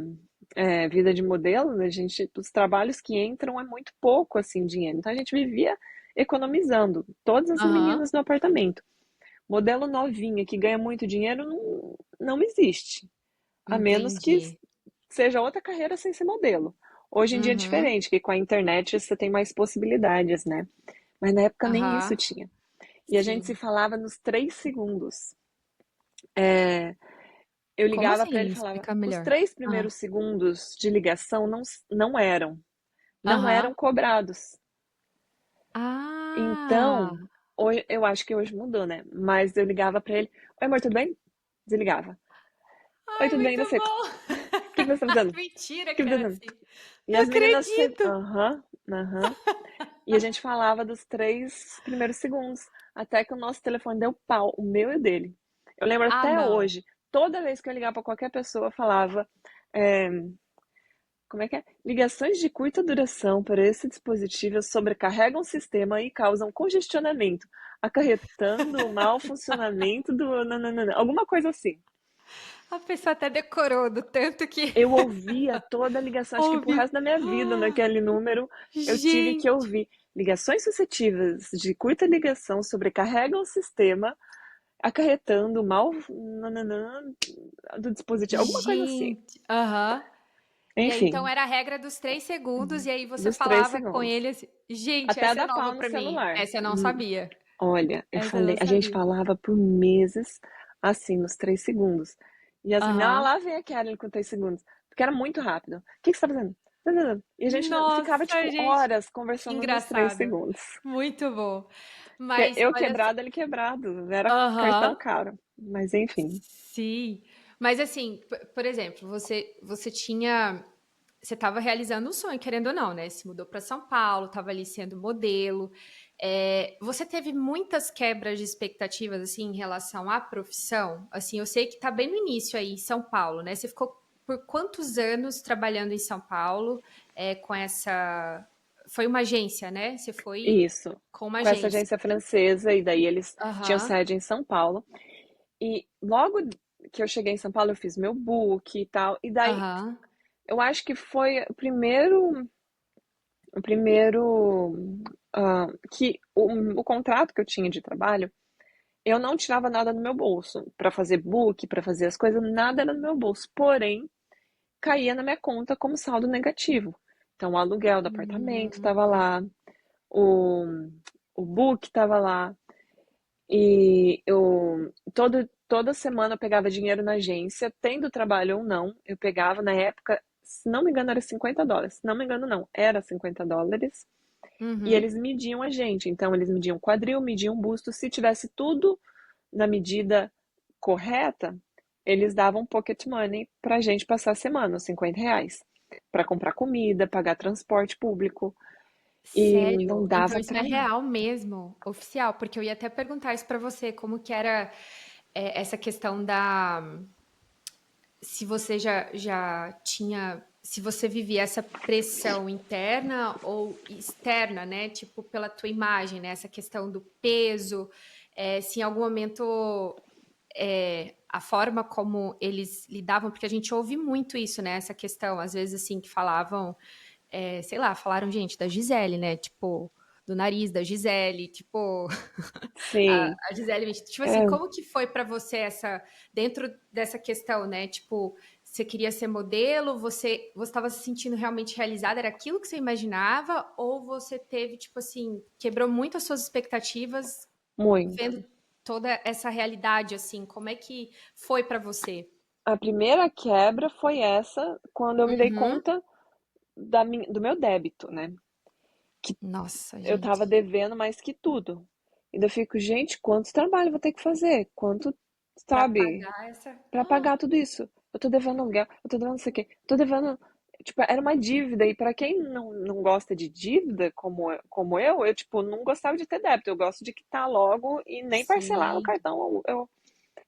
vida de modelo, né, os trabalhos que entram é muito pouco, assim, dinheiro. Então a gente vivia economizando, todas as Aham. meninas no apartamento. Modelo novinha que ganha muito dinheiro não existe, a menos que Entendi. seja outra carreira sem ser modelo. Hoje em dia é Uhum. diferente, que com a internet você tem mais possibilidades, né? Mas na época nem isso Aham. tinha. E a gente se Sim. falava nos 3 segundos. É, eu Como ligava para ele assim? e falava, Explica os melhor. três Ah. primeiros segundos de ligação não eram Aham. cobrados. Ah! Então, hoje, eu acho que hoje mudou, né? Mas eu ligava pra ele, oi amor, tudo bem? Desligava. Oi, Ai, tudo bem? E muito você? O bom! que que você tá fazendo? O Mentira que que você tá era fazendo? assim. E Não as meninas sempre, acredito! aham, aham. E a gente falava dos 3 primeiros segundos, até que o nosso telefone deu pau, o meu e o dele. Eu lembro Ah, até não. hoje, toda vez que eu ligava pra qualquer pessoa, eu falava, é, como é que é? Ligações de curta duração para esse dispositivo sobrecarregam o sistema e causam congestionamento, acarretando o mau funcionamento do. Nananana, alguma coisa assim. A pessoa até decorou do tanto que Eu ouvia toda a ligação, acho que pro ouviu. resto da minha vida, Ah, naquele número, eu tive que gente! ouvir. Ligações suscetíveis de curta ligação sobrecarregam o sistema, acarretando o mau nananã do dispositivo, alguma coisa assim. Gente! Aham. E aí, então, Enfim, era a regra dos 3 segundos, e aí você dos três falava com segundos. ele assim... Gente, Até essa é dar nova pau no pra mim. celular. Essa eu não sabia. Olha, Essa eu não a gente sabia. falava por meses, assim, nos 3 segundos. E as meninas, Aham. lá vem a Kelly com 3 segundos. Porque era muito rápido. O que que você tá fazendo? Tá fazendo? E a gente ficava, Nossa, tipo, gente, horas que conversando nos três engraçado. segundos. Muito bom. Porque Mas eu olha só. quebrado, ele quebrado. Era cartão Aham. caro. Mas enfim. Sim. Mas assim, por exemplo, você tinha, você estava realizando um sonho, querendo ou não, né? Se mudou para São Paulo, estava ali sendo modelo. Você teve muitas quebras de expectativas assim em relação à profissão? Assim, eu sei que está bem no início aí em São Paulo, né? Você ficou por quantos anos trabalhando em São Paulo com essa? Foi uma agência, né? Você foi Isso. com uma Com essa agência. agência francesa, e daí eles tinham Aham, sede em São Paulo. E logo que eu cheguei em São Paulo, eu fiz meu book e tal. E daí, aham, eu acho que foi o primeiro que o contrato que eu tinha de trabalho, eu não tirava nada do meu bolso para fazer book, para fazer as coisas, nada era no meu bolso. Porém, caía na minha conta como saldo negativo. Então, o aluguel do apartamento hum, estava lá, o, o book estava lá, e toda semana eu pegava dinheiro na agência, tendo trabalho ou não, eu pegava na época, se não me engano, era US$ 50. Se não me engano, não, era US$ 50. E uhum. eles mediam a gente. Então, eles mediam quadril, mediam busto. Se tivesse tudo na medida correta, eles davam pocket money pra gente passar a semana, os R$ 50, para comprar comida, pagar transporte público. E não Sério? Então dava isso é pra ir. real mesmo, oficial, porque eu ia até perguntar isso pra você, como que era essa questão da, se você já tinha, se você vivia essa pressão interna ou externa, né? Tipo pela tua imagem, né? Essa questão do peso, se em algum momento a forma como eles lidavam, porque a gente ouve muito isso, né? Essa questão, às vezes assim que falavam sei lá, falaram, gente, da Gisele, né? Tipo, do nariz da Gisele, tipo, a, Sim, a Gisele, tipo assim, é, como que foi pra você dentro dessa questão, né? Tipo, você queria ser modelo, você estava se sentindo realmente realizada, era aquilo que você imaginava, ou você teve, tipo assim, quebrou muito as suas expectativas vendo muito. toda essa realidade, assim, como é que foi pra você? A primeira quebra foi essa, quando eu me dei Uhum. conta do meu débito, né? Que Nossa, eu tava gente, devendo mais que tudo. E daí eu fico, gente, quanto trabalho eu vou ter que fazer? Quanto, pra sabe, pagar essa. pra pagar tudo isso? Eu tô devendo aluguel, eu tô devendo não sei o quê, eu tô devendo. Tipo, era uma dívida. E pra quem não gosta de dívida, como eu, tipo, não gostava de ter débito. Eu gosto de quitar logo e nem parcelar no Sim. cartão.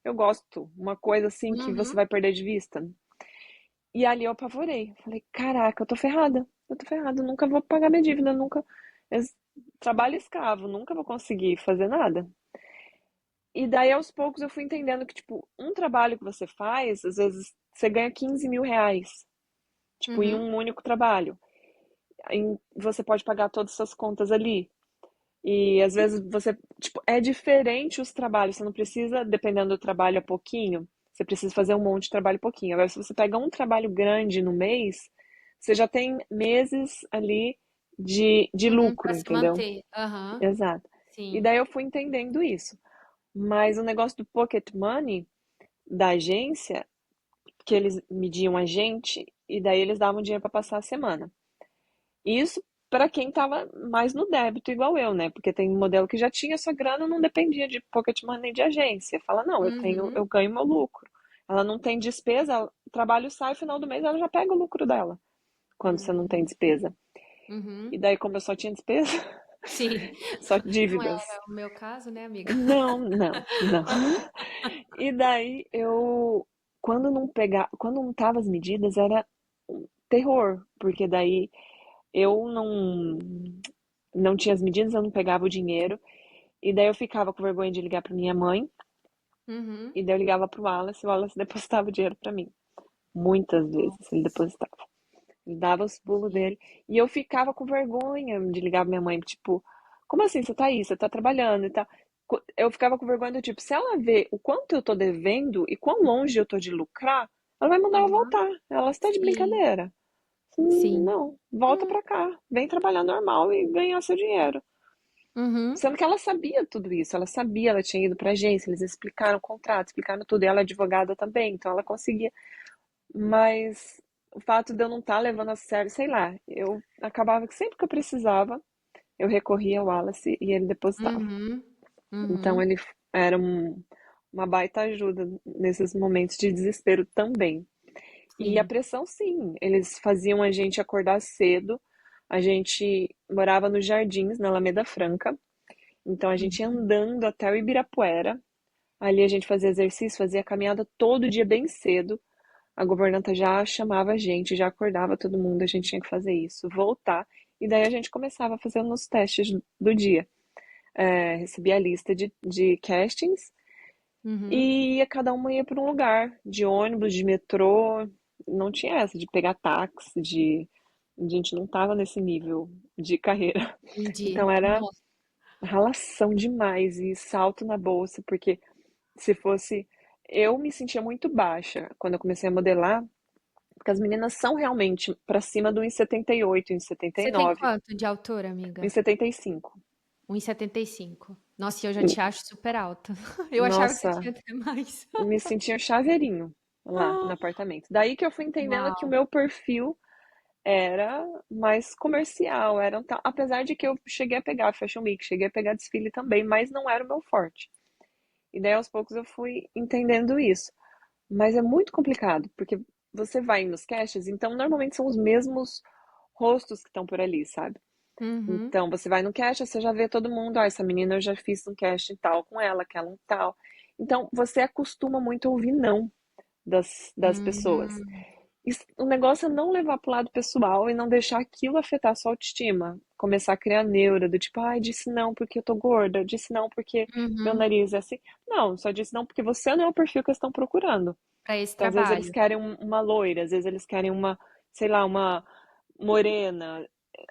Eu gosto. Uma coisa assim que você Uhum. vai perder de vista. E ali eu apavorei. Falei, caraca, eu tô ferrada. Eu tô ferrada, eu nunca vou pagar minha dívida, nunca. Trabalho escravo, nunca vou conseguir fazer nada. E daí aos poucos eu fui entendendo que, tipo, um trabalho que você faz, às vezes você ganha R$ 15.000. tipo, em Uhum. um único trabalho. Você pode pagar todas as suas contas ali. E às vezes você, tipo, é diferente os trabalhos, você não precisa, dependendo do trabalho, a pouquinho, você precisa fazer um monte de trabalho pouquinho. Agora, se você pega um trabalho grande no mês, você já tem meses ali de Uhum, para lucro, se entendeu? manter. Aham. Exato. E Sim. daí eu fui entendendo isso. Mas o negócio do pocket money da agência, que eles mediam a gente, e daí eles davam dinheiro para passar a semana. Isso para quem estava mais no débito, igual eu, né? Porque tem um modelo que já tinha sua grana, não dependia de pocket money de agência. Fala, não, Uhum. eu ganho meu lucro. Ela não tem despesa, o trabalho sai, final do mês ela já pega o lucro dela, quando você não tem Uhum. despesa. E Uhum. daí, como eu só tinha despesa, Sim. só Não dívidas. era o meu caso, né, amiga? Não, não, não. E daí quando não pegar, quando não tava as medidas, era um terror, porque daí eu não tinha as medidas, eu não pegava o dinheiro, e daí eu ficava com vergonha de ligar para minha mãe, Uhum. e daí eu ligava pro Wallace, e o Wallace depositava o dinheiro para mim. Muitas vezes ele depositava. Ele dava os pulos dele, Gente. e eu ficava com vergonha de ligar pra minha mãe, tipo, como assim, você tá aí, você tá trabalhando e tal. Eu ficava com vergonha do tipo, se ela vê o quanto eu tô devendo e quão longe eu tô de lucrar, ela vai mandar eu Aham. voltar. Ela está de Sim. brincadeira. Sim. Não, volta Hum. pra cá, vem trabalhar normal e ganhar seu dinheiro. Uhum. Sendo que ela sabia tudo isso, ela sabia, ela tinha ido pra agência, eles explicaram o contrato, explicaram tudo, e ela é advogada também, então ela conseguia. Mas o fato de eu não estar levando a sério, sei lá, eu acabava que sempre que eu precisava, eu recorria ao Wallace e ele depositava. Uhum. Então Uhum. ele era uma baita ajuda nesses momentos de desespero também. E a Sim. pressão, sim, eles faziam a gente acordar cedo. A gente morava nos Jardins, na Alameda Franca. Então a gente ia Uhum. andando até o Ibirapuera. Ali a gente fazia exercício, fazia caminhada todo dia bem cedo. A governanta já chamava a gente, já acordava todo mundo, a gente tinha que fazer isso, voltar. E daí a gente começava fazendo os testes do dia. Recebia a lista de castings Uhum. e cada uma ia para um lugar, de ônibus, de metrô. Não tinha essa de pegar táxi, a gente não tava nesse nível de carreira. Então Entendi. era Nossa. ralação demais e salto na bolsa, porque se fosse. Eu me sentia muito baixa quando eu comecei a modelar, porque as meninas são realmente para cima do 1,78, Você tem 1,79, quanto de altura, amiga? 1,75. 1,75. Nossa, e eu já te acho super alta. Eu achava que você Nossa, tinha até mais. me sentia um chaveirinho lá no apartamento. Daí que eu fui entendendo que o Uau. meu perfil era mais comercial, apesar de que eu cheguei a pegar Fashion Week, cheguei a pegar desfile também, mas não era o meu forte. E daí aos poucos eu fui entendendo isso. Mas é muito complicado, porque você vai nos caches, então normalmente são os mesmos rostos que estão por ali, sabe? Uhum. Então, você vai no cast, você já vê todo mundo, essa menina eu já fiz um casting tal com ela, aquela um tal. Então, você acostuma muito a ouvir não das pessoas. Hum. O negócio é não levar pro lado pessoal e não deixar aquilo afetar a sua autoestima. Começar a criar neura do tipo, ai, disse não porque eu tô gorda, disse não porque meu Uhum. nariz é assim. Não, só disse não porque você não é o perfil que eles estão procurando. Para esse Então, às vezes eles trabalho. querem uma loira, às vezes eles querem uma, sei lá, uma morena.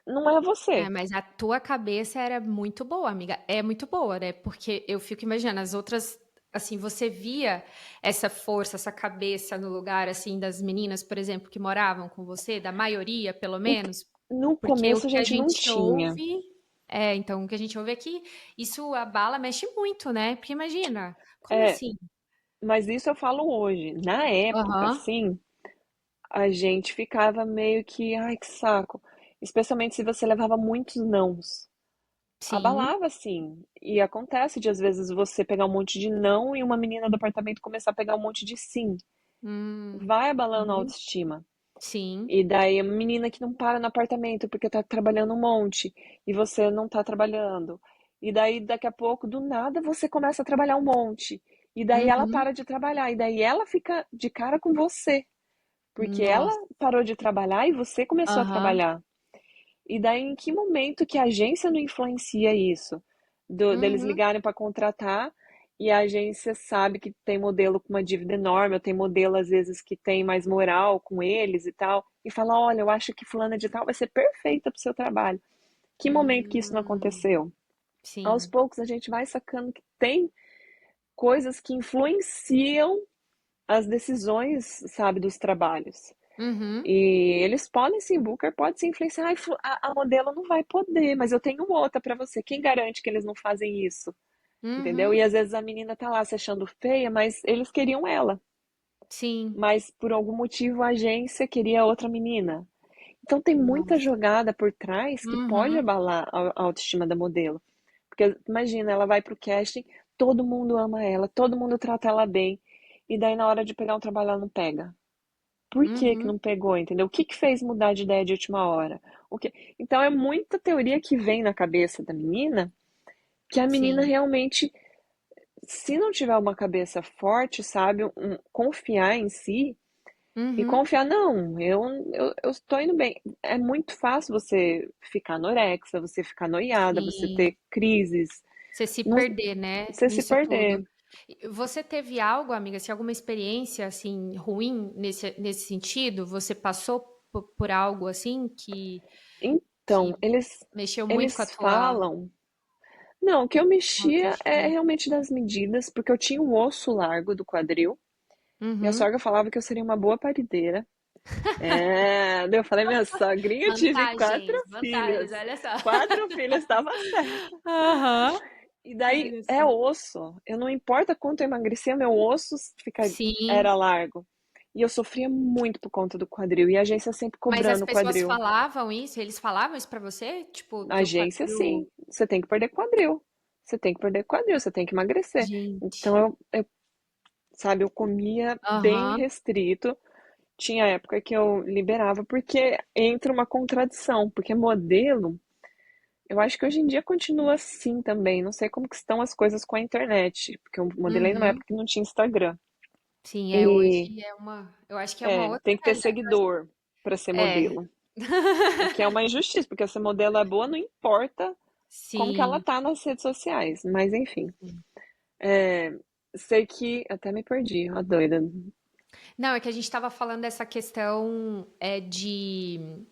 Não é É, você. mas a tua cabeça era muito boa, amiga. É muito boa, né? Porque eu fico imaginando as outras, assim, você via essa força, essa cabeça no lugar, assim, das meninas, por exemplo, que moravam com você, da maioria, pelo menos, No porque o começo a que a gente não gente tinha. ouve, então, o que a gente ouve é que isso abala, mexe muito, né? Porque imagina, como É, assim? mas isso eu falo hoje. Na época, Aham, sim, a gente ficava meio que, ai, que saco. Especialmente se você levava muitos nãos. sim. Abalava, sim. E acontece de, às vezes, você pegar um monte de não e uma menina do apartamento começar a pegar um monte de sim. Vai abalando a Uhum, autoestima. sim. E daí a menina que não para no apartamento porque tá trabalhando um monte e você não tá trabalhando. E daí daqui a pouco, do nada, você começa a trabalhar um monte. E daí ela Uhum, para de trabalhar. E daí ela fica de cara com você. Porque ela nossa. parou de trabalhar e você começou a Aham. trabalhar. E daí em que momento que a agência não influencia isso? Deles Uhum. ligarem para contratar e a agência sabe que tem modelo com uma dívida enorme, ou tem modelo às vezes que tem mais moral com eles e tal. e fala: olha, eu acho que fulana de tal vai ser perfeita para o seu trabalho. Que momento que isso não Hum, aconteceu? Aos sim. poucos a gente vai sacando que tem coisas que influenciam as decisões, sabe, dos trabalhos. Uhum, E eles podem sim, o Booker pode sim influenciar. Ai, a modelo não vai poder, mas eu tenho outra para você. Quem garante que eles não fazem isso? Entendeu? uhum, E às vezes a menina tá lá se achando feia, mas eles queriam ela. sim. Mas por algum motivo a agência queria outra menina. Então tem muita Nossa. jogada por trás que pode Uhum, abalar a autoestima da modelo. Porque imagina, ela vai pro casting, todo mundo ama ela, todo mundo trata ela bem, e daí na hora de pegar um trabalho ela não pega. Por que que uhum, não pegou, entendeu? O que que fez mudar de ideia de última hora? O que... Então é muita teoria que vem na cabeça da menina, que a menina sim. realmente, se não tiver uma cabeça forte, sabe, confiar em si e Uhum, confiar, não, eu estou indo bem. É muito fácil você ficar anorexia, você ficar noiada, você sim. ter crises, Você se não, perder, né, você se nisso tudo. perder. Você teve algo, amiga, assim, alguma experiência, assim, ruim nesse sentido? Você passou por algo, assim, Então, que mexeu muito com a eles tua falam. Não, o que eu mexia é autoestima? realmente das medidas, porque eu tinha um osso largo do quadril. Minha Uhum. sogra falava que eu seria uma boa parideira. É, daí eu falei, minha sogrinha, eu tive quatro Vantagens, filhos. vantagens, olha só. Quatro filhos, estava certa. Aham. E daí Olha é só. osso. Eu não importa quanto eu emagrecia, meu osso Sim, era largo. E eu sofria muito por conta do quadril. E a agência sempre mas as cobrando o pessoas quadril. falavam isso? Eles falavam isso pra você? Tipo, A teu agência, sim. quadril. Você tem que perder quadril. Você tem que perder quadril, você tem que emagrecer. Gente. Então, sabe, eu comia bem Aham. restrito. Tinha época que eu liberava, porque entra uma contradição. Porque modelo, eu acho que hoje em dia continua assim também. Não sei como que estão as coisas com a internet. Porque eu modelei numa Uhum. época que não tinha Instagram. Sim, E hoje é uma. Eu acho que é uma outra tem que ter realidade. seguidor para ser É. modelo. O que é uma injustiça, porque se a modelo é boa, não importa como que ela Sim. tá nas redes sociais. Mas enfim. Sim. É, sei que. Até me perdi, ó, doida. Não, é que a gente estava falando dessa questão de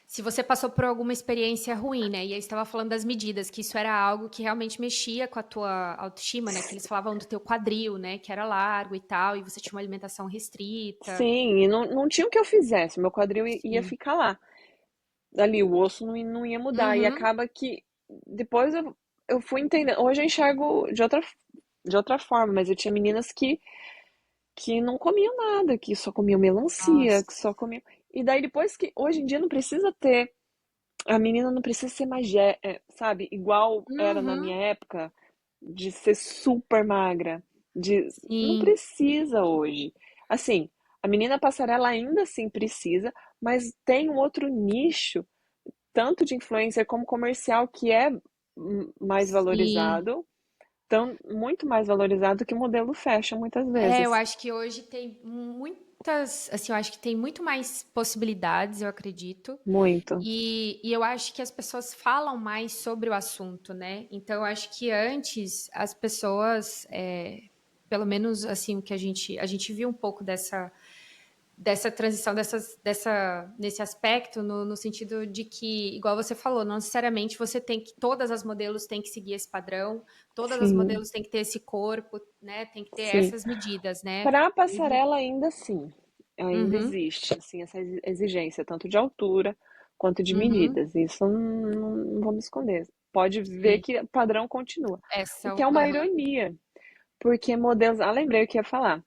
se você passou por alguma experiência ruim, né? E aí estava falando das medidas, que isso era algo que realmente mexia com a tua autoestima, né? Que eles falavam do teu quadril, né? Que era largo e tal, e você tinha uma alimentação restrita. Sim, e não tinha o que eu fizesse, meu quadril ia Sim. ficar lá. Ali, o osso não ia mudar. E Uhum. acaba que depois eu fui entendendo. Hoje eu enxergo de outra forma, mas eu tinha meninas que não comiam nada, que só comiam melancia, que Nossa. só comiam. E daí depois que. Hoje em dia não precisa ter. A menina não precisa ser sabe? Igual era na minha Uhum. época, de ser super magra. Não Sim. precisa hoje. Assim, a menina passarela ainda assim precisa, mas tem um outro nicho, tanto de influencer como comercial, que é mais Sim. valorizado, muito mais valorizado que modelo fashion, muitas É, eu vezes. acho que hoje tem muitas, assim, eu acho que tem muito mais possibilidades, eu acredito. Muito. E eu acho que as pessoas falam mais sobre o assunto, né? Então, eu acho que antes as pessoas, pelo menos assim, o que a gente viu um pouco dessa transição, nesse aspecto, no sentido de que, igual você falou, não necessariamente todas as modelos têm que seguir esse padrão, todas as Sim, modelos têm que ter esse corpo, né? Tem que ter sim. essas medidas, né? Para a Hoje. passarela ainda sim, ainda Uhum, existe assim essa exigência tanto de altura quanto de uhum, medidas. Isso não vou me esconder. Pode ver sim. que o padrão continua. O Essa, que é uma aham, ironia, porque modelos. Ah, lembrei o que ia falar.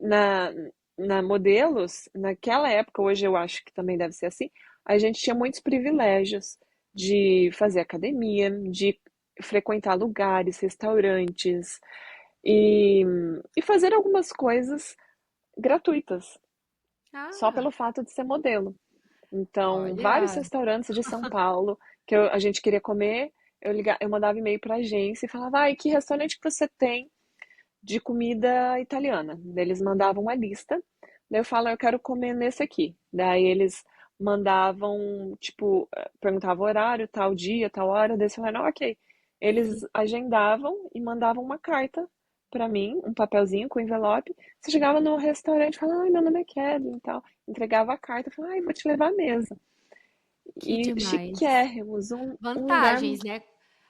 Na, na modelos, naquela época, hoje eu acho que também deve ser assim, a gente tinha muitos privilégios de fazer academia, de frequentar lugares, restaurantes e, e fazer algumas coisas gratuitas, só ah, pelo fato de ser modelo. Então, vários olha, restaurantes de São Paulo que a gente queria comer, eu mandava e-mail para a agência e falava, ai, que restaurante que você tem de comida italiana? Daí eles mandavam uma lista, daí eu falo, eu quero comer nesse aqui. Daí eles mandavam, tipo, perguntavam o horário, tal dia, tal hora, daí você falaram, ok. Eles sim, agendavam e mandavam uma carta pra mim, um papelzinho com envelope. Você chegava no restaurante e falava, ai, meu nome é Kelly e tal. Entregava a carta, falava, ai, vou te levar à mesa. Que E demais. chiquérrimos, um lugar. Vantagens, né?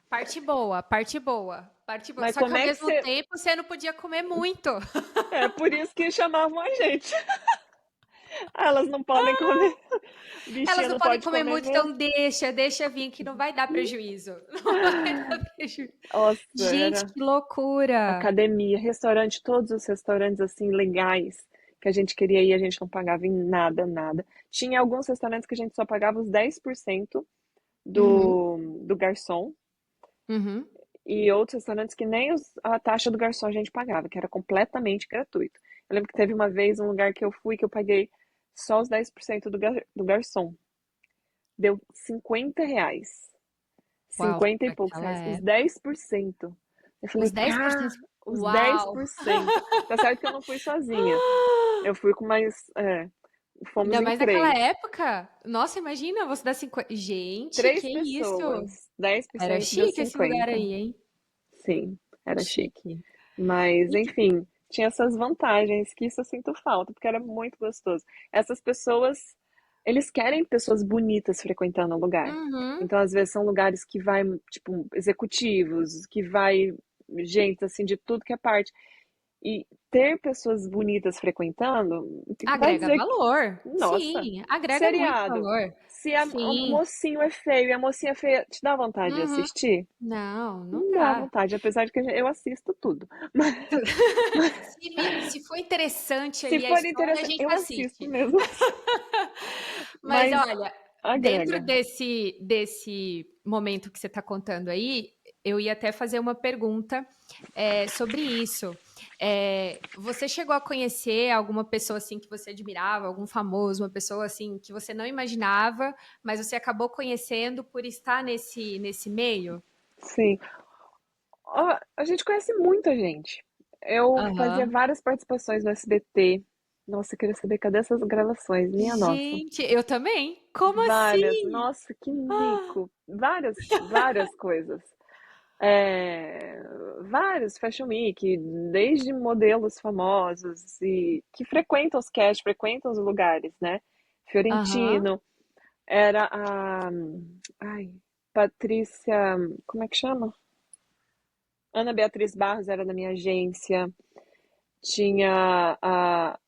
Parte boa, parte boa, parte boa. Mas Só que como ao é que mesmo você. tempo você não podia comer muito. É por isso que chamavam a gente. Elas não podem comer. Elas Bichinha não não podem pode comer comer muito, mesmo. então deixa vir que não vai dar prejuízo. Não vai dar prejuízo. Nossa, Gente, era que loucura! academia, restaurante, todos os restaurantes assim legais que a gente queria ir, a gente não pagava em nada, nada. Tinha alguns restaurantes que a gente só pagava os 10% Uhum, do garçom, uhum. e outros restaurantes que nem a taxa do garçom a gente pagava, que era completamente gratuito. Eu lembro que teve uma vez um lugar que eu fui que eu paguei só os 10% do garçom. Deu R$ 50. Uau, 50 e poucos naquela reais. Os época. 10%. Eu Os falei, 10%. os dez Uau! por cento. Tá certo que eu não fui sozinha. Eu fui com mais. Fomos Ainda em mais naquela três. época. Nossa, imagina, você dá 50. Gente, Três que isso? pessoas. dez por Era cento deu chique esse lugar 50. aí, hein? Sim, era chique. Chique. Mas, E que- enfim, tinha essas vantagens que isso eu sinto falta, porque era muito gostoso. Essas pessoas, eles querem pessoas bonitas frequentando o lugar. Uhum. Então, às vezes, são lugares que vai, tipo, executivos, que vai gente, assim, de tudo que é parte. E ter pessoas bonitas frequentando, vai Agrega dizer que, valor. nossa, Sim, agrega muito seriado. valor. Se o Sim. mocinho é feio e a mocinha é feia, te dá vontade de Uhum. assistir? Não, não Não dá dá. vontade, apesar de que eu assisto tudo. Se for interessante Se ali a for história, a interessante, gente eu assisto assiste. mesmo. Mas Mas olha, dentro agrega. desse momento que você está contando aí, eu ia até fazer uma pergunta sobre isso. Você chegou a conhecer alguma pessoa assim que você admirava, algum famoso, uma pessoa assim que você não imaginava, mas você acabou conhecendo por estar nesse meio? Sim. Ó, a gente conhece muita gente. Eu fazia Aham. várias participações no SBT. Nossa, eu queria saber cadê essas gravações? Minha nossa. Gente, eu também. Como Várias. assim? Nossa, que Ah, mico. Várias, várias coisas. É, vários Fashion Week, desde modelos famosos e que frequentam os cast, frequentam os lugares, né? aham. Fiorentino, era a, ai, Patrícia, como é que chama? Ana Beatriz Barros era da minha agência. Tinha a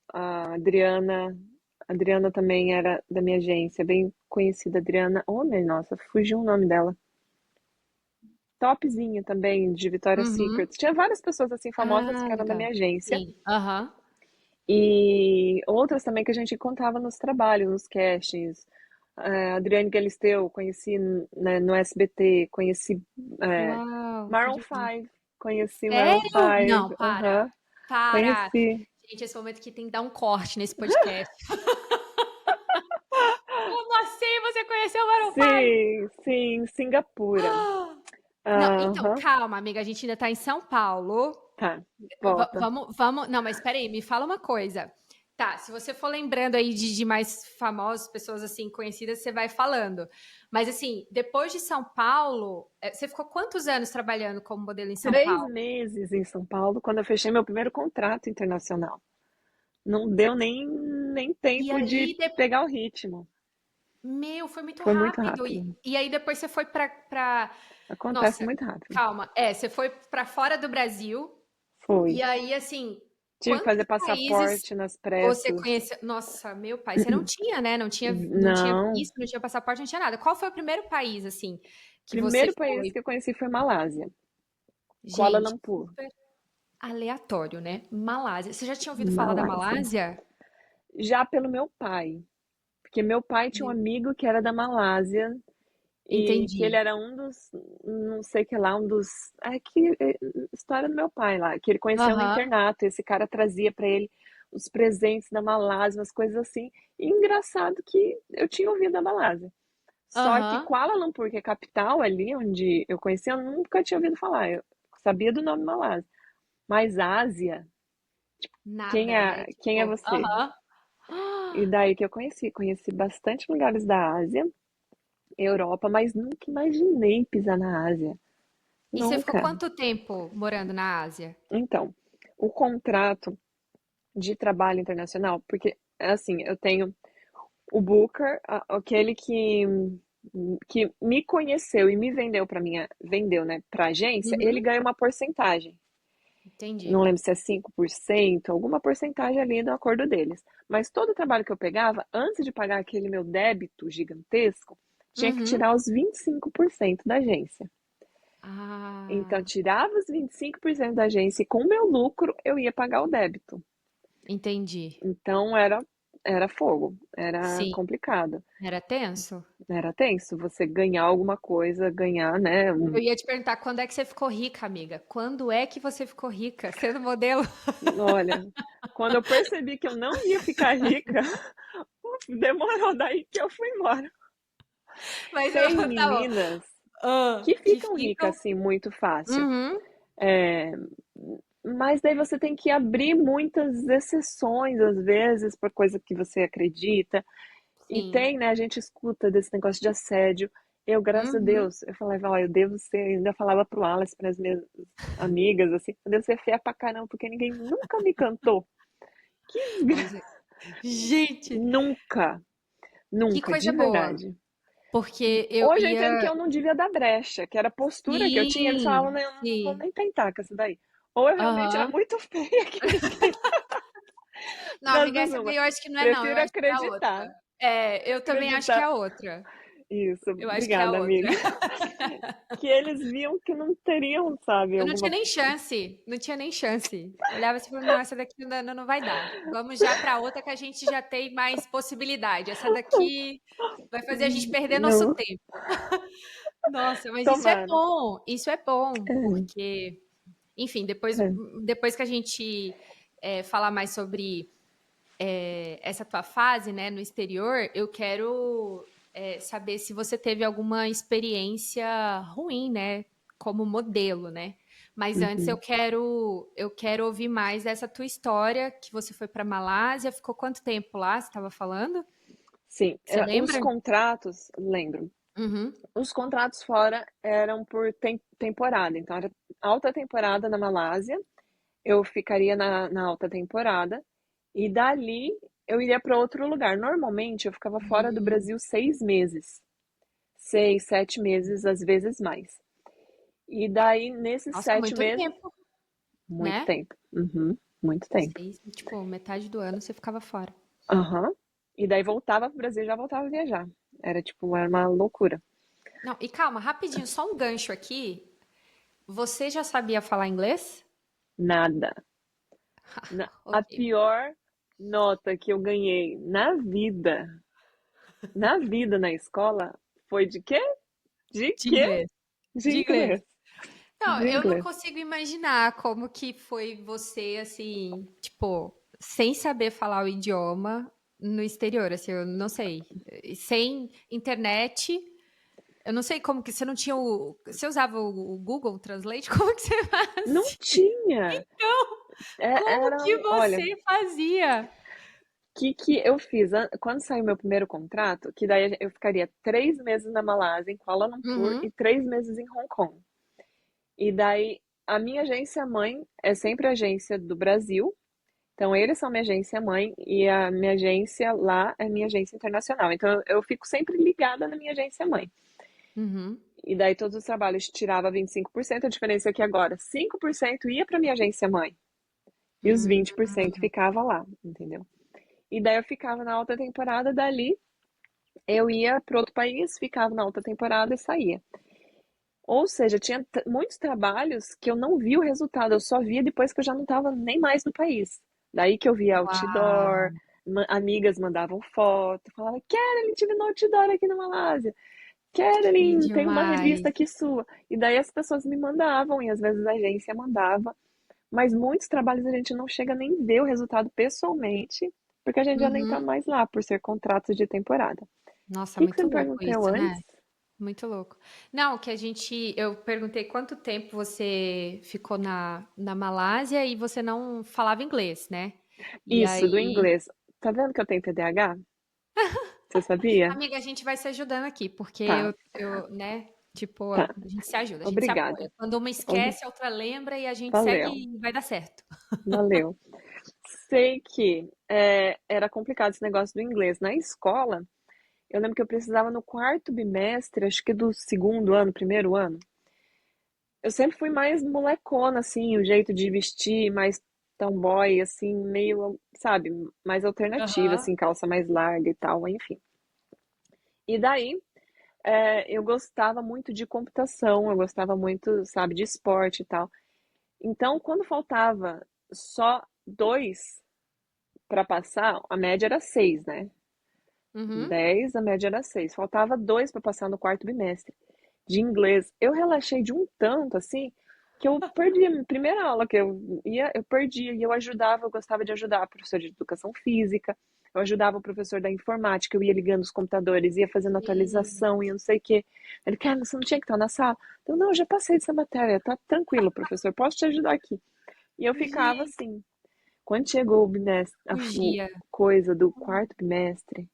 Adriana também era da minha agência, bem conhecida Adriana. Oh, minha nossa, fugiu o nome dela. Topzinha também, de Victoria's Secret. Uhum. Tinha várias pessoas assim famosas Ah, que eram da minha legal. agência. Sim. Aham. E outras também que a gente encontrava nos trabalhos, nos castings. Adriane Galisteu, conheci, né, no SBT, conheci é, Uau, que Maroon demais. 5, conheci Maroon Sério? 5, Não, para. aham, Para. conheci. Gente, esse momento aqui tem que dar um corte nesse podcast. Como assim você conheceu o Maroon 5? Sim, sim, Singapura. Ah! Não, então, Aham, calma, amiga, a gente ainda tá em São Paulo. tá, volta. Vamos. Não, mas peraí, me fala uma coisa. Tá, se você for lembrando aí de mais famosos, pessoas assim conhecidas, você vai falando. Mas assim, depois de São Paulo, você ficou quantos anos trabalhando como modelo em São 3 Paulo? meses em São Paulo, quando eu fechei meu primeiro contrato internacional. Não deu nem E tempo de aí, pegar o ritmo. meu, foi muito Foi muito rápido. E, rápido. e aí depois você foi Acontece Nossa, muito rápido. calma. Você foi pra fora do Brasil. Foi. E aí, assim, Tive que fazer quantos países passaporte nas você pressas. conheceu? Nossa, meu pai, você não tinha, né? Não tinha Não. visto, não tinha passaporte, não tinha nada. Qual foi o primeiro país, assim, que você Primeiro país foi? que eu conheci foi Malásia, Kuala Gente, Lumpur. super aleatório, né? Malásia. Você já tinha ouvido falar da Malásia. Malásia? Já pelo meu pai, porque meu pai tinha um Meu, amigo que era da Malásia e que ele entendi. era um dos, não sei que lá, um dos, história do meu pai lá, que ele conheceu no Aham, internato. Esse cara trazia para ele os presentes da Malásia, umas coisas assim. E engraçado que eu tinha ouvido da Malásia. Só que aham. Kuala Lumpur, que é a capital ali onde eu conheci, eu nunca tinha ouvido falar. Eu sabia do nome Malásia. Mas Ásia, Nada, né? quem é Tipo, você? aham. E daí que eu conheci bastante lugares da Ásia, Europa, mas nunca imaginei pisar na Ásia. E você ficou Nunca. quanto tempo morando na Ásia? Então, o contrato de trabalho internacional, porque assim, eu tenho o Booker, aquele que me conheceu e me vendeu para minha, vendeu, né, para agência, ele Uhum, ganha uma porcentagem. Não entendi. lembro se é 5%, alguma porcentagem ali do acordo deles. Mas todo o trabalho que eu pegava, antes de pagar aquele meu débito gigantesco, tinha que Uhum. tirar os 25% da agência. Então, Ah, tirava os 25% da agência e com o meu lucro eu ia pagar o débito. entendi. Então, era fogo, era Sim, complicado. era tenso? Era tenso você ganhar alguma coisa, ganhar, né? Eu ia te perguntar quando é que você ficou rica, amiga? Quando é que você ficou rica? Sendo modelo? Olha, quando eu percebi que eu não ia ficar rica, demorou daí que eu fui embora. Mas Tem tá bom. meninas Ah, que que ficam ricas ficam. assim muito fácil. Uhum, É, mas daí você tem que abrir muitas exceções, às vezes, por coisa que você acredita. E sim. tem, né? A gente escuta desse negócio de assédio. Eu, graças a Uhum. Deus, eu falava, ó, eu devo ser, ainda falava pro Alice, para as minhas amigas, assim, eu devo ser feia pra caramba, porque ninguém nunca me cantou. Que Mas, gente, nunca, que nunca, coisa de boa. verdade. Porque eu Hoje eu entendo que ia. eu não devia dar brecha, que era a postura que eu tinha. Eles falavam, Sim, "Não, eu não vou sim. nem tentar com essa daí." Ou eu realmente era Aham. muito feia que ninguém. Não, Das amiga, duas, essa uma. daí eu acho que não é, não. Eu Prefiro acho que é a acreditar. outra. É, eu também acho que é Acreditar. a outra. Isso, Eu acho que é a obrigada, outra. amiga. Que eles viam que não teriam, sabe, Eu não tinha alguma. nem chance, não tinha nem chance. Olhava assim e falava, não, essa daqui não vai dar. Vamos já para outra que a gente já tem mais possibilidade. Essa daqui vai fazer a gente perder nosso Não, tempo. Nossa, mas tomara. isso é bom, É, porque, enfim, depois, é. depois que a gente falar mais sobre essa tua fase, né, no exterior, eu quero saber se você teve alguma experiência ruim, né, como modelo, né? Mas antes Uhum. eu quero ouvir mais dessa tua história, que você foi para Malásia, ficou quanto tempo lá? Você estava falando? Sim, Você os lembra? contratos, lembro. Uhum. Os contratos fora eram por temporada, então era alta temporada na Malásia, eu ficaria na alta temporada e dali eu iria para outro lugar. Normalmente eu ficava fora do Hum. Brasil 6 meses, 6, 7 meses, às vezes mais. E daí nesses Nossa, sete muito meses, tempo, muito né? tempo, uhum, muito tempo. Seis, tipo, metade do ano você ficava fora. Aham. E daí voltava pro Brasil e já voltava a viajar. Era tipo, era uma loucura. Não, e calma, rapidinho, só um gancho aqui. Você já sabia falar inglês? Nada. A Ok. pior nota que eu ganhei na vida na escola, foi de quê? De De quê? inglês. De De inglês. inglês. Não, De eu não inglês. consigo imaginar como que foi você, assim, tipo, sem saber falar o idioma no exterior, assim, eu não sei. Sem internet, eu não sei como que você não tinha o. Você usava o Google Translate? Como que você Não fazia? tinha. Como Era, que olha, você fazia? que eu fiz? Quando saiu meu primeiro contrato, que daí eu ficaria 3 meses na Malásia, em Kuala Lumpur, Uhum, e 3 meses em Hong Kong. E daí, a minha agência mãe é sempre a agência do Brasil. Então, eles são minha agência mãe e a minha agência lá é minha agência internacional. Então, eu fico sempre ligada na minha agência mãe. uhum. E daí, todos os trabalhos tirava 25%. A diferença é que agora 5% ia para minha agência mãe e os Hum, 20% ficava lá, entendeu? E daí, eu ficava na alta temporada. Dali, eu ia para outro país, ficava na alta temporada e saía. Ou seja, tinha muitos trabalhos que eu não vi o resultado, eu só via depois que eu já não estava nem mais no país. Daí que eu via outdoor, Uau, amigas mandavam foto, falava, Carolyn, tive no outdoor aqui na Malásia. que Carolyn, tem uma revista demais. aqui sua. E daí as pessoas me mandavam, e às vezes a agência mandava. Mas muitos trabalhos a gente não chega nem ver o resultado pessoalmente, porque a gente já nem tá Uhum. mais lá, por ser contratos de temporada. O Nossa, que que você muito me louco perguntou isso, né? antes? Muito louco. Não, que a gente. Eu perguntei quanto tempo você ficou na Malásia e você não falava inglês, né? E Isso, do aí. inglês. Tá vendo que eu tenho TDAH? Você sabia? Amiga, a gente vai se ajudando aqui, porque Tá. né? Tipo, a Tá, gente se ajuda, a gente se obrigada. apoia. Quando uma Ob- esquece, a outra lembra e a gente segue Valeu, e vai dar certo. valeu. Sei que era complicado esse negócio do inglês. Na escola, eu lembro que eu precisava no quarto bimestre, acho que do segundo ano, primeiro ano. Eu sempre fui mais molecona, assim, o jeito de vestir, mais tomboy, assim, meio, sabe, mais alternativa, Aham. assim, calça mais larga e tal, enfim. E daí, eu gostava muito de computação, eu gostava muito, sabe, de esporte e tal. Então, quando faltava só dois para passar, a média era seis, né? Uhum. 10, a média era seis. Faltava dois para passar no quarto bimestre de inglês. Eu relaxei de um tanto, assim, que eu perdi a primeira aula que eu ia, eu perdia e eu ajudava, eu gostava de ajudar a professora de educação física, eu ajudava o professor da informática, eu ia ligando os computadores, ia fazendo Sim. atualização e eu não sei o quê. Ele, cara, você não tinha que estar na sala? Eu, não, eu já passei dessa matéria, tá tranquilo, professor, posso te ajudar aqui. E eu ficava Gente, assim. Quando chegou o bimestre, o fugia. coisa do quarto bimestre,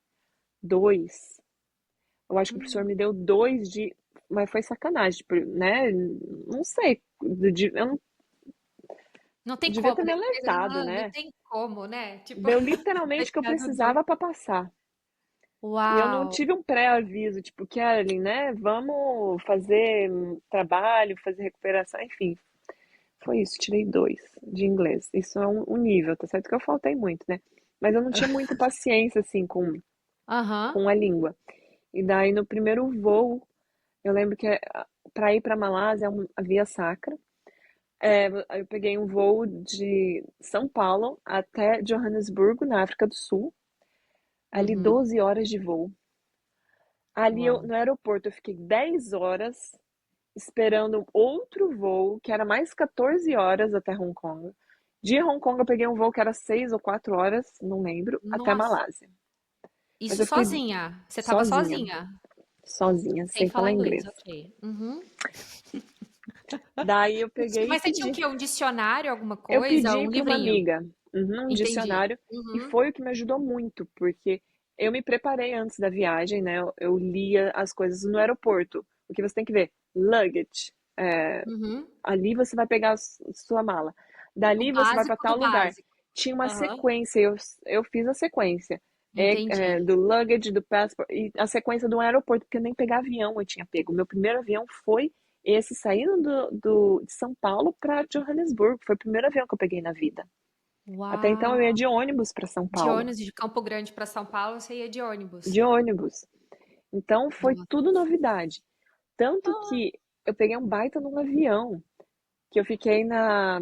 dois, eu acho que o professor Hum. me deu dois de. Mas foi sacanagem, tipo, né? Não sei. Eu não Não tem devia como, ter me né? alertado, Não né? tem como, né? Tipo, Deu vai literalmente o que eu tirando dois. precisava para passar. E eu não Uau! tive um pré-aviso, tipo, Kelly, né? Vamos fazer trabalho, fazer recuperação, enfim. Foi isso, tirei dois de inglês. Isso é um nível, tá certo que eu faltei muito, né? Mas eu não tinha muita paciência, assim, Aham. com a língua. E daí, no primeiro voo, eu lembro que para ir para Malásia é uma via sacra. Eu peguei um voo de São Paulo até Johannesburgo, na África do Sul. Ali Uhum. 12 horas de voo. Ali Uau. no aeroporto eu fiquei 10 horas esperando outro voo, que era mais 14 horas até Hong Kong. De Hong Kong eu peguei um voo que era 6 ou 4 horas, não lembro, até Nossa. Malásia. Mas Isso eu fiquei sozinha? Você estava sozinha, sozinha? sozinha, Sem sem falar falar inglês, inglês. ok. Uhum. Daí eu peguei e Mas você tinha o pedi. quê? Um dicionário, alguma Eu coisa? pedi Um para uma livrinho? amiga, um Entendi. dicionário, e Uhum. foi o que me ajudou muito, porque eu me preparei antes da viagem, né? Eu lia as coisas no aeroporto. O que você tem que ver? Luggage. Uhum. Ali você vai pegar a sua mala. O Dali você vai para básico do tal lugar. básico. Tinha uma Aham. sequência, eu fiz a sequência. Entendi. Do luggage, do passport, e a sequência do aeroporto, porque eu nem pegar avião eu tinha pego. O meu primeiro avião foi esse, saindo de São Paulo para Johannesburgo. Foi o primeiro avião que eu peguei na vida. Até então eu ia Uau! de ônibus para São De Paulo. ônibus de Campo Grande para São Paulo, você ia de ônibus. De ônibus. Então foi Nossa. tudo novidade. Tanto que eu peguei um baita num avião, que eu fiquei na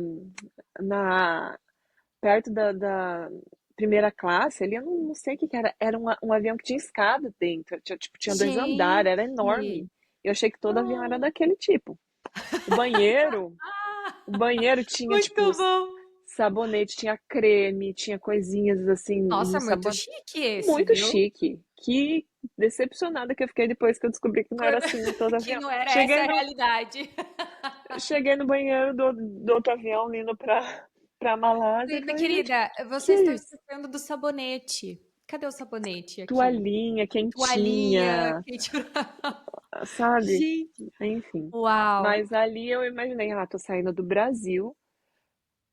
perto da primeira classe, ali eu não sei o que que era. Era um avião que tinha escada dentro. Tinha dois andares, era enorme. Gente! Eu achei que todo avião era Ah, daquele tipo. O banheiro, o banheiro tinha, tipo, muito bom! sabonete, tinha creme, tinha coisinhas assim Nossa, no muito sabão. chique esse, Muito viu? chique. Que decepcionada que eu fiquei depois que eu descobri que não era assim em todo Que avião. não era essa Cheguei a no, realidade. cheguei no banheiro do outro avião indo pra Malásia e Minha falei, gente, querida, que você é está isso? esquecendo do sabonete. Cadê o sabonete aqui? Toalhinha Toalhinha, quentinha, quente. sabe? Gente, Enfim. uau! Mas ali eu imaginei, tô saindo do Brasil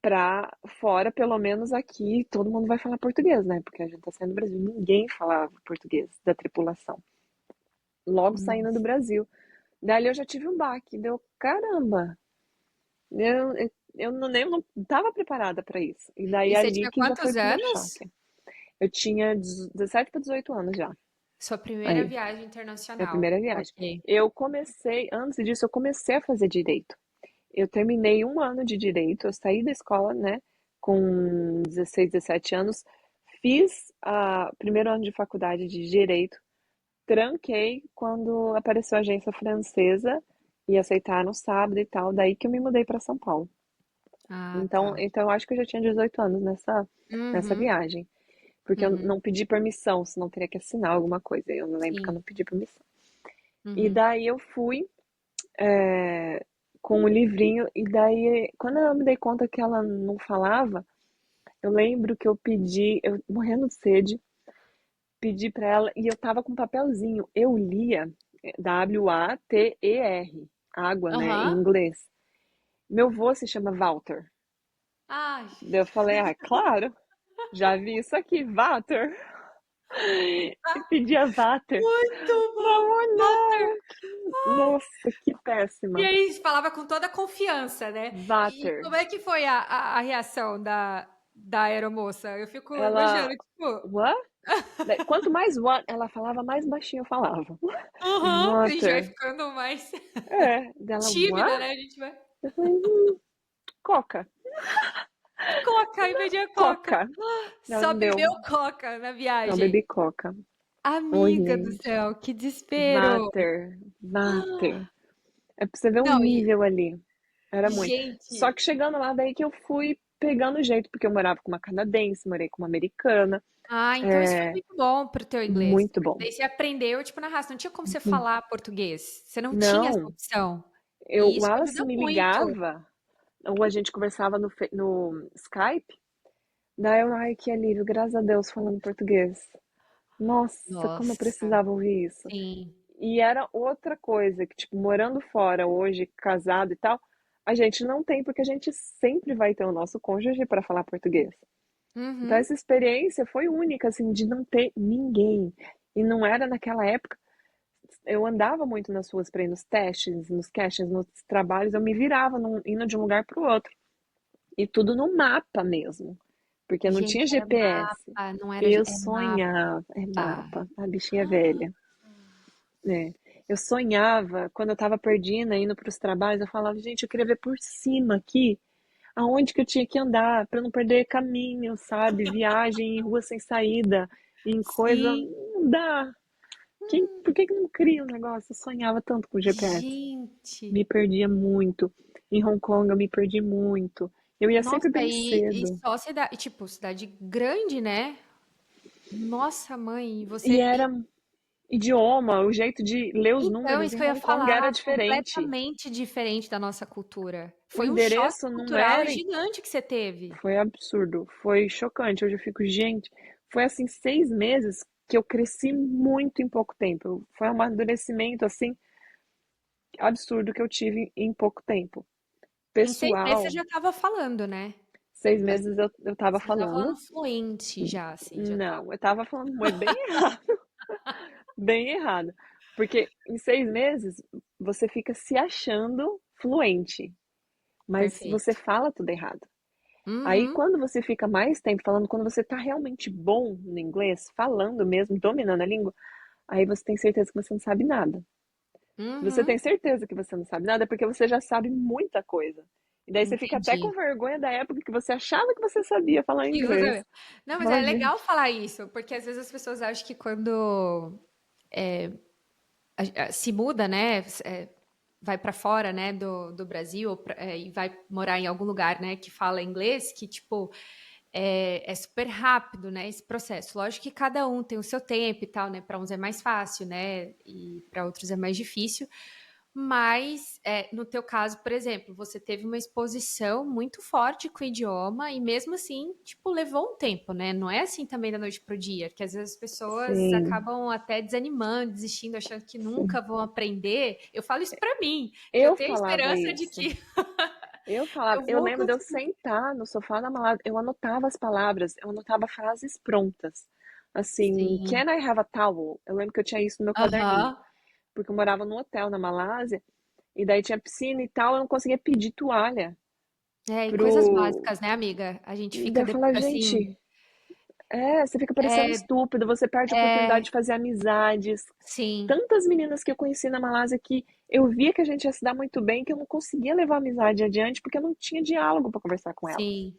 pra fora, pelo menos aqui, todo mundo vai falar português, né? Porque a gente tá saindo do Brasil, ninguém falava português da tripulação. Logo saindo do Nossa. Brasil. Dali eu já tive um baque, deu caramba. Eu não estava preparada para isso. E daí E você ali tinha que já foi o quantos primeiro anos? choque. Eu tinha 17 para 18 anos já. Sua primeira Aí, viagem minha internacional. primeira viagem. Ok. Eu comecei, antes disso, eu comecei a fazer direito. Eu terminei um ano de direito, eu saí da escola, né, com 16, 17 anos, fiz o primeiro ano de faculdade de direito, tranquei quando apareceu a agência francesa e aceitaram no sábado e tal, daí que eu me mudei para São Paulo. Ah, Então, tá. eu acho que eu já tinha 18 anos nessa Uhum, viagem, porque eu uhum, não pedi permissão, senão teria que assinar alguma coisa. Eu não lembro que eu sim. não pedi permissão. E Uhum. daí eu fui com o livrinho, e daí, quando eu me dei conta que ela não falava, eu lembro que eu pedi, eu morrendo de sede, pedi pra ela, e eu tava com um papelzinho, eu lia, Water, água, né, em Aham. inglês. Meu avô se chama Walter. Ai, Daí eu falei, claro, já vi isso aqui, Water. E pedia Water. muito Falei, bom! amor, Walter! não. Nossa, que E péssima. aí falava com toda a confiança, né? E Water. como é que foi a reação da aeromoça? Eu fico Ela, imaginando, tipo, what? Quanto mais what ela falava, mais baixinho eu falava. aham, que a gente vai Water. ficando mais Dela, tímida, what? né? A gente vai. Eu falei, Coca, Coca, aí pedia coca. Coca. Ela Só não deu. bebeu coca na Não, viagem. bebi Coca. Oi, Amiga do gente. céu, que desespero. Vater. É pra você ver o Não, nível ali. Era muito. Só gente. que chegando lá, daí que eu fui pegando o jeito, porque eu morava com uma canadense, morei com uma americana. Ah, então isso foi É, muito bom pro teu inglês. muito Porque bom. daí você aprendeu, tipo, na raça. Não tinha como você Uhum. falar português. Você não tinha essa Não, opção. E o isso Wallace ajuda me muito. ligava, ou a gente conversava no Skype, daí eu, ai, que alívio, graças a Deus, falando português. Nossa, como eu Nossa, precisava ouvir isso. sim. E era outra coisa, que, tipo, morando fora hoje, casado e tal, a gente não tem, porque a gente sempre vai ter o nosso cônjuge para falar português. Então, Uhum. essa experiência foi única, assim, de não ter ninguém. E não era naquela época. Eu andava muito nas ruas para ir nos testes, nos castings, nos trabalhos, eu me virava indo de um lugar para o outro. E tudo no mapa mesmo, porque não Gente, tinha era GPS. mapa, não era, Eu é mapa. sonhava, é mapa, a bichinha velha, né? Eu sonhava, quando eu tava perdida, indo para os trabalhos, eu falava, gente, eu queria ver por cima aqui, aonde que eu tinha que andar, para não perder caminho, sabe? Viagem em rua sem saída, em coisa, Sim. não dá. Por que que não cria um negócio? Eu sonhava tanto com GPS. Gente. Me perdia muito. Em Hong Kong eu me perdi muito. Eu ia Nossa, sempre bem e cedo. só cidade, tipo, cidade grande, né? Nossa, mãe, E você. era idioma, o jeito de ler os Então, números isso em que eu ia Hong Kong falar, era diferente. completamente diferente da nossa cultura. O Foi um choque endereço não cultural era. gigante que você teve. Foi absurdo, foi chocante. Hoje eu fico, gente, foi assim 6 meses que eu cresci muito em pouco tempo. Foi um amadurecimento assim absurdo que eu tive em pouco tempo. Em 6 meses você Pessoal, já estava falando, né? 6 meses eu tava Você já estava falando falando. fluente já, assim, já estava. Não, eu tava falando bem errado, bem errado. Porque em 6 meses você fica se achando fluente, mas você Perfeito. fala tudo errado. Aí Uhum, quando você fica mais tempo falando, quando você tá realmente bom no inglês, falando mesmo, dominando a língua, aí você tem certeza que você não sabe nada. Se você uhum. tem certeza que você não sabe nada, é porque você já sabe muita coisa. E daí você fica até com Entendi. vergonha da época que você achava que você sabia falar Que inglês. você- Não, mas é Fala, legal gente, falar isso, porque às vezes as pessoas acham que quando se muda, né, vai para fora, né, do Brasil e vai morar em algum lugar, né, que fala inglês, que tipo é super rápido, né, esse processo. Lógico que cada um tem o seu tempo e tal, né, para uns é mais fácil, né, e para outros é mais difícil. Mas, no teu caso, por exemplo, você teve uma exposição muito forte com o idioma e mesmo assim, tipo, levou um tempo, né? Não é assim também da noite pro dia, que às vezes as pessoas sim, acabam até desanimando, desistindo, achando que sim. nunca vão aprender. Eu falo isso pra mim, que eu Eu tenho falava esperança de isso. que Eu falava, eu eu vou lembro de eu conseguir. sentar no sofá da malada, eu anotava as palavras, eu anotava frases prontas. Assim, Sim. can I have a towel? Eu lembro que eu tinha isso no meu caderninho, Aham. porque eu morava num hotel na Malásia, e daí tinha piscina e tal, eu não conseguia pedir toalha É, e coisas pro. básicas, né, amiga? A gente E fica daí eu depois falava, assim, gente, você fica parecendo é, estúpido, você perde a oportunidade é, de fazer amizades. sim, Tantas meninas que eu conheci na Malásia que eu via que a gente ia se dar muito bem, que eu não conseguia levar a amizade adiante porque eu não tinha diálogo para conversar com elas. sim.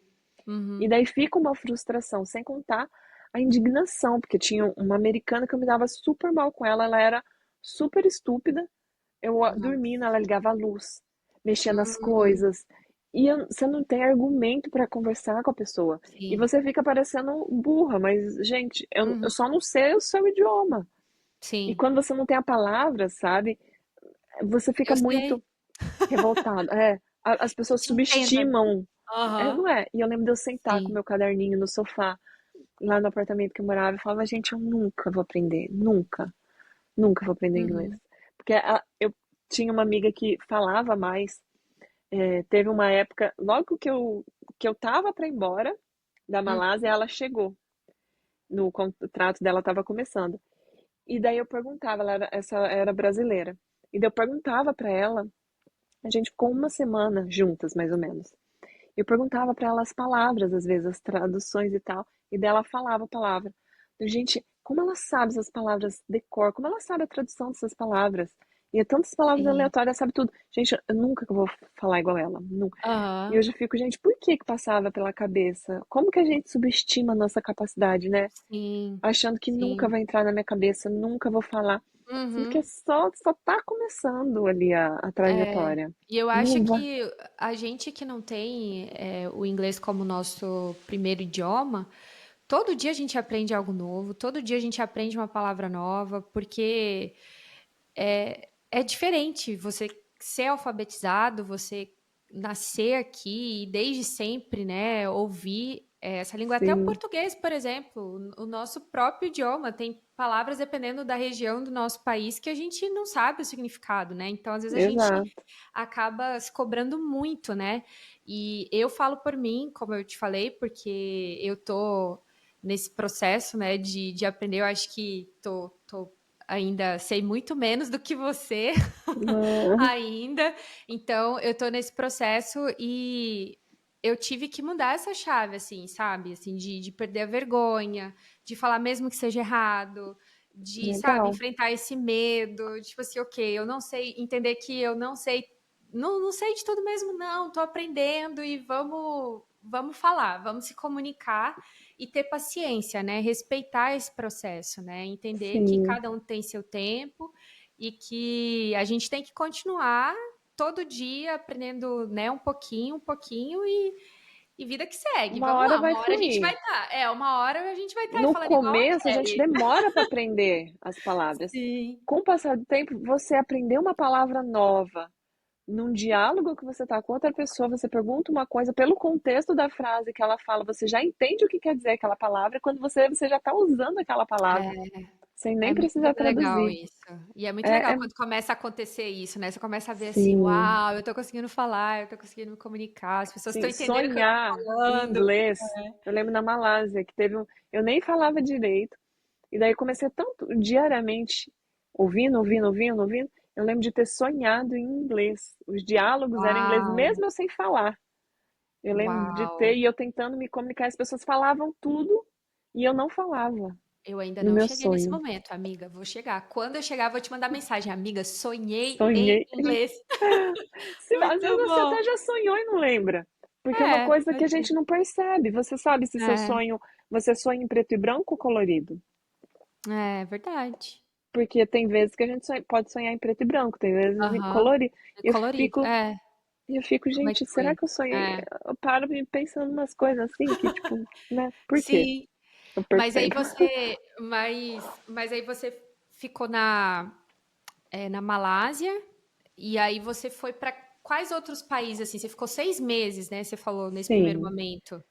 E Uhum. daí fica uma frustração, sem contar a indignação, porque tinha uma americana que eu me dava super mal com ela, ela era super estúpida. Eu Nossa. dormindo, ela ligava a luz, mexia nas Hum, coisas. Você não tem argumento para conversar com a pessoa. E sim. você fica parecendo burra, mas, gente, eu Uhum. só não sei o seu idioma. E Sim. quando você não tem a palavra, sabe, você fica Eu sei. muito revoltado. As Eu pessoas te entendo, amiga. subestimam. Aham. Não é? E eu lembro de eu sentar com o Sim. meu caderninho no sofá, lá no apartamento que eu morava, e falava, gente, eu nunca vou aprender, nunca, nunca vou aprender inglês. Uhum. Porque eu tinha uma amiga que falava mais. Teve uma época, logo que eu tava para ir embora da Hum, Malásia, ela chegou. No contrato dela estava começando. E daí eu perguntava, essa era brasileira. E daí eu perguntava para ela, a gente ficou uma semana juntas, mais ou menos. Eu perguntava para ela as palavras, às vezes, as traduções e tal, e daí ela falava a palavra. Eu, gente, como ela sabe essas palavras de cor? Como ela sabe a tradução dessas palavras? E é tantas palavras sim. aleatórias, sabe tudo. Gente, eu nunca que eu vou falar igual ela, nunca. E Aham. hoje eu fico, gente, por que que passava pela cabeça? Como que a gente subestima a nossa capacidade, né? Sim, Achando que nunca sim. vai entrar na minha cabeça, nunca vou falar. Sendo que Uhum. só tá começando ali a É, trajetória. e eu acho Não vai. que a gente que não tem o inglês como nosso primeiro idioma, todo dia a gente aprende algo novo, todo dia a gente aprende uma palavra nova, porque é diferente você ser alfabetizado, você nascer aqui e desde sempre, né, ouvir essa língua. Até o Sim, português, por exemplo, o nosso próprio idioma tem palavras dependendo da região do nosso país que a gente não sabe o significado, né? Então, às vezes a gente exato. acaba se cobrando muito, né? E eu falo por mim, como eu te falei, porque eu tô nesse processo, né, de aprender. Eu acho que tô ainda sei muito menos do que você Ah, ainda. Então, eu tô nesse processo e eu tive que mudar essa chave, assim, sabe? Assim, de perder a vergonha, de falar mesmo que seja errado, de, sabe, legal. enfrentar esse medo, tipo assim, ok, eu não sei, entender que eu não sei, não sei de tudo mesmo, não, tô aprendendo e vamos falar, vamos se comunicar e ter paciência, né? Respeitar esse processo, né? Entender que Sim. cada um tem seu tempo e que a gente tem que continuar todo dia aprendendo, né, um pouquinho e vida que segue. Uma Vamos hora lá, vai uma hora a gente vai fluir. estar. Uma hora a gente vai estar aí No falando igual a começo, a gente Kelly. demora para aprender as palavras. Sim. Com o passar do tempo, você aprendeu uma palavra nova. Num diálogo que você está com outra pessoa, você pergunta uma coisa, pelo contexto da frase que ela fala, você já entende o que quer dizer aquela palavra, e quando você já está usando aquela palavra, sem É nem muito precisar legal traduzir. isso. E é muito legal É, quando começa a acontecer isso, né? Você começa a ver assim, sim, uau, eu tô conseguindo falar, eu tô conseguindo me comunicar, as pessoas estão sim, entendendo o que eu tô sonhar em falando. inglês. Eu lembro na Malásia que teve um, eu nem falava direito, e daí comecei tanto diariamente ouvindo. Eu lembro de ter sonhado em inglês. Os diálogos eram em inglês, Uau, mesmo eu sem falar. Eu lembro de uau. ter, e eu tentando me comunicar, as pessoas falavam tudo e eu não falava Eu ainda no não meu cheguei nesse sonho. momento, amiga. Vou chegar. Quando eu chegar, vou te mandar mensagem. Amiga, sonhei em Sonhei. inglês. Às vezes Muito você até bom. já sonhou e não lembra. Porque é uma É, coisa que a pode ser. gente não percebe. Você sabe se seu É, sonho, você sonha em preto e branco ou colorido? é verdade. Porque tem vezes que a gente pode sonhar em preto e branco, tem vezes em Aham. colorido. É Eu colorido. fico, É, eu fico, como é gente, que será foi? que eu sonhei? É. Eu paro me pensando umas coisas assim que, tipo, né? Por quê? Sim, Eu perco mas aí tempo. você, mas aí você ficou na Malásia e aí você foi para quais outros países assim? Você ficou 6 meses, né? Você falou nesse primeiro Sim, momento.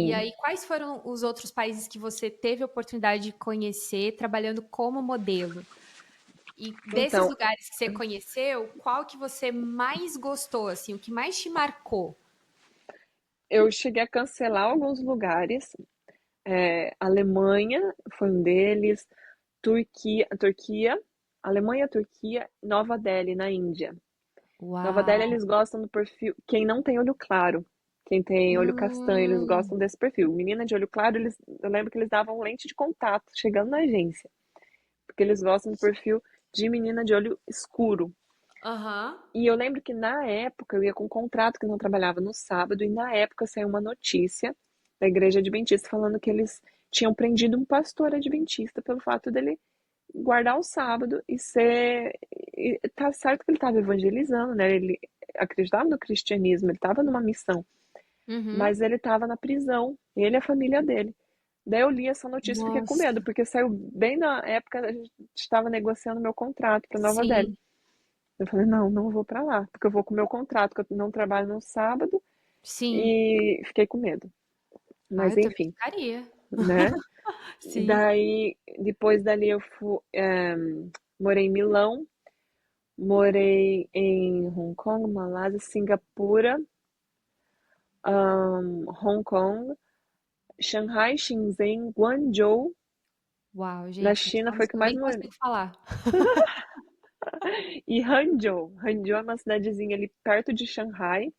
E sim. aí, quais foram os outros países que você teve a oportunidade de conhecer trabalhando como modelo? E desses Então, lugares que você conheceu, qual que você mais gostou, assim, o que mais te marcou? eu cheguei a cancelar alguns lugares. Alemanha foi um deles, Turquia, Alemanha, Turquia, Nova Delhi, na Índia. Nova Delhi, Uau! eles gostam do perfil. Quem não tem olho claro, quem tem olho castanho, eles Hum, gostam desse perfil. Menina de olho claro, eu lembro que eles davam lente de contato chegando na agência, porque eles gostam do perfil de menina de olho escuro. aham. E eu lembro que na época eu ia com um contrato que não trabalhava no sábado, e na época saiu uma notícia da igreja adventista falando que eles tinham prendido um pastor adventista pelo fato dele guardar o sábado e ser. E tá certo que ele estava evangelizando, né? Ele acreditava no cristianismo, ele estava numa missão, Uhum. mas ele estava na prisão, ele e a família dele. Daí eu li essa notícia e fiquei com Nossa, medo, porque saiu bem na época a gente estava negociando meu contrato para Nova Delhi. sim, Eu falei, não, não vou pra lá, porque eu vou com o meu contrato, que eu não trabalho no sábado, sim. e fiquei com medo. Ah, Mas eu também enfim, ficaria. né? Sim. Daí, depois dali morei em Milão, Morei em Hong Kong, Malásia, Singapura, Hong Kong, Shanghai, Shenzhen, Guangzhou. Uau, Na gente, uns China foi nomes o que que eu mais nem morei. consigo falar. E Hangzhou. Hangzhou é uma cidadezinha ali perto de Shanghai.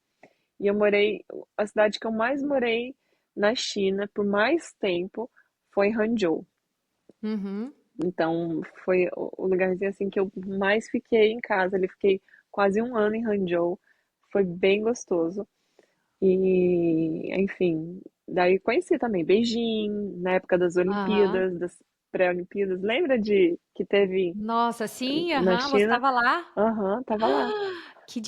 E eu morei. A cidade que eu mais morei na China por mais tempo foi Hangzhou. Uhum. Então foi o lugarzinho assim que eu mais fiquei em casa. Ali fiquei quase um ano em Hangzhou. Foi bem gostoso. E, enfim, daí conheci também Beijing, na época das Aham. Olimpíadas, das pré-Olimpíadas. Lembra de que teve Nossa, sim, na aham, você China? estava lá? Aham, tava lá. Que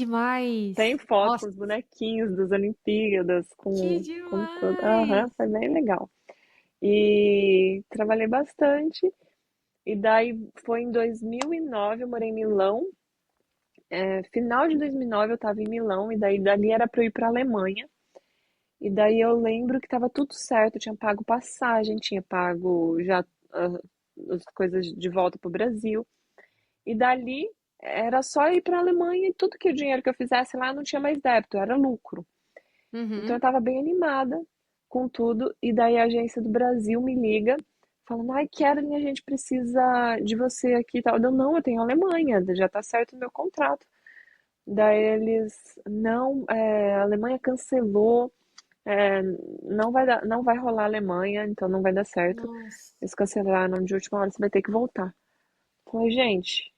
Tem demais! foto com Nossa, os bonequinhos das Olimpíadas, que com tudo. Aham, demais! foi bem legal. E trabalhei bastante. E daí foi em 2009, eu morei em Milão. Final de 2009 eu estava em Milão, e daí dali era para eu ir para a Alemanha. E daí eu lembro que estava tudo certo, eu tinha pago passagem, tinha pago já ah, as coisas de volta para o Brasil. E dali era só ir para a Alemanha e tudo que o dinheiro que eu fizesse lá não tinha mais débito, era lucro. Então eu Uhum. estava bem animada com tudo. E daí a agência do Brasil me liga, falando: Ai, Kelly, a gente precisa de você aqui e tal. Eu, não, eu tenho a Alemanha, já tá certo o meu contrato. Daí eles: Não, a Alemanha cancelou, é, não vai rolar a Alemanha, então não vai dar certo. Nossa. Eles cancelaram de última hora, você vai ter que voltar. Eu falei, gente,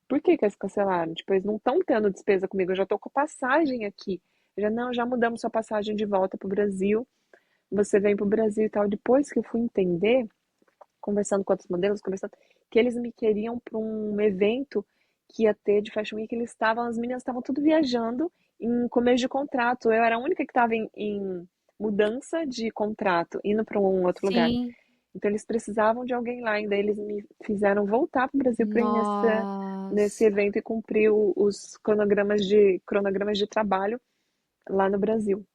por que que eles cancelaram? Tipo, eles não estão tendo despesa comigo, eu já tô com passagem aqui. Já não, já mudamos sua passagem de volta pro Brasil. Você vem pro Brasil e tal. Depois que eu fui entender, conversando com outros modelos, conversando, que eles me queriam para um evento que ia ter de Fashion Week, as meninas estavam tudo viajando em começo de contrato. Eu era a única que estava em mudança de contrato, indo para um outro lugar. Sim. Então eles precisavam de alguém lá, e daí eles me fizeram voltar para o Brasil para ir nesse Nossa. evento e cumprir os cronogramas de trabalho lá no Brasil.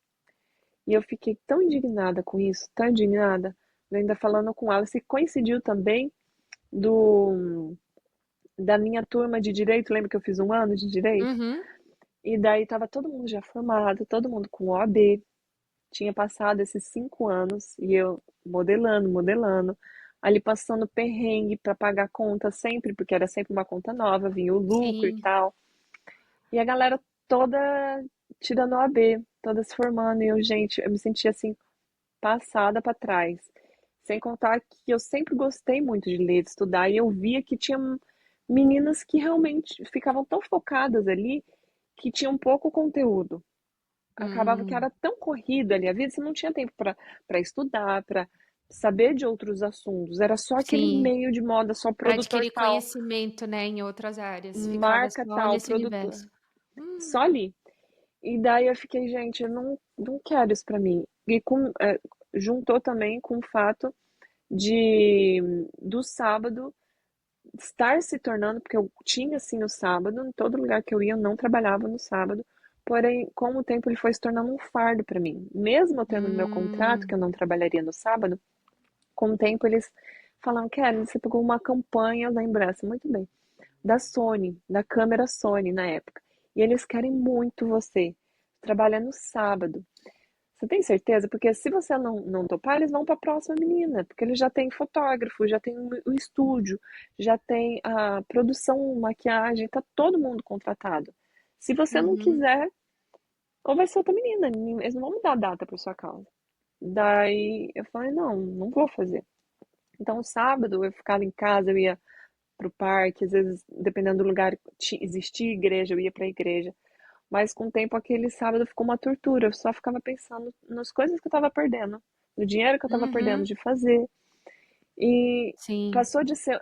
E eu fiquei tão indignada com isso, tão indignada, ainda falando com ela, se coincidiu também do da minha turma de direito, lembra que eu fiz um ano de direito? Uhum. E daí tava todo mundo já formado, todo mundo com OAB, tinha passado esses 5 anos e eu modelando, modelando, ali passando perrengue para pagar conta sempre, porque era sempre uma conta nova, vinha o lucro e Sim. tal. E a galera toda tirando OAB, toda se formando, e eu, gente, eu me sentia assim, passada para trás. Sem contar que eu sempre gostei muito de ler, de estudar, e eu via que tinha meninas que realmente ficavam tão focadas ali que tinham pouco conteúdo. Acabava que Hum. era tão corrida ali a vida, você não tinha tempo para estudar, para saber de outros assuntos. Era só aquele Sim. meio de moda, só Para produtor adquirir tal, conhecimento, né, em outras áreas. Ficava marca só tal, nesse produtor. universo. Hum. Só ali. E daí eu fiquei, gente, eu não quero isso para mim. E juntou também com o fato de do sábado estar se tornando, porque eu tinha assim o sábado, em todo lugar que eu ia, eu não trabalhava no sábado, porém, com o tempo ele foi se tornando um fardo para mim. Mesmo eu tendo no meu contrato que Hum. eu não trabalharia no sábado, com o tempo eles falaram, Kelly, você pegou uma campanha, lembrança muito bem, da Sony, da câmera Sony na época, e eles querem muito você. Trabalha no sábado. Você tem certeza? Porque se você não topar, eles vão para a próxima menina, porque eles já têm fotógrafo, já tem o estúdio, já tem a produção, maquiagem, tá todo mundo contratado. Se você não Uhum. quiser, ou vai ser outra menina, eles não vão me dar data por sua causa. Daí eu falei, não, não vou fazer. Então, sábado eu ficava em casa, eu ia pro parque, às vezes, dependendo do lugar, existia igreja, eu ia pra igreja. Mas com o tempo aquele sábado ficou uma tortura. Eu só ficava pensando nas coisas que eu estava perdendo, no dinheiro que eu estava perdendo Uhum. de fazer. E Sim. passou de ser,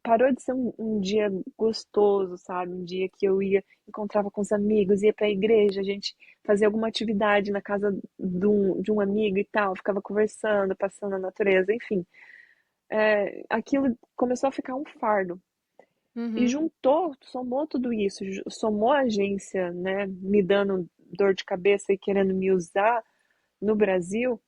parou de ser um dia gostoso, sabe? Um dia que eu ia, encontrava com os amigos, ia para a igreja, a gente fazia alguma atividade na casa de um amigo e tal, ficava conversando, passando a natureza, enfim. Aquilo começou a ficar um fardo. E Uhum. juntou, somou tudo isso, somou a agência, né, me dando dor de cabeça e querendo me usar no Brasil.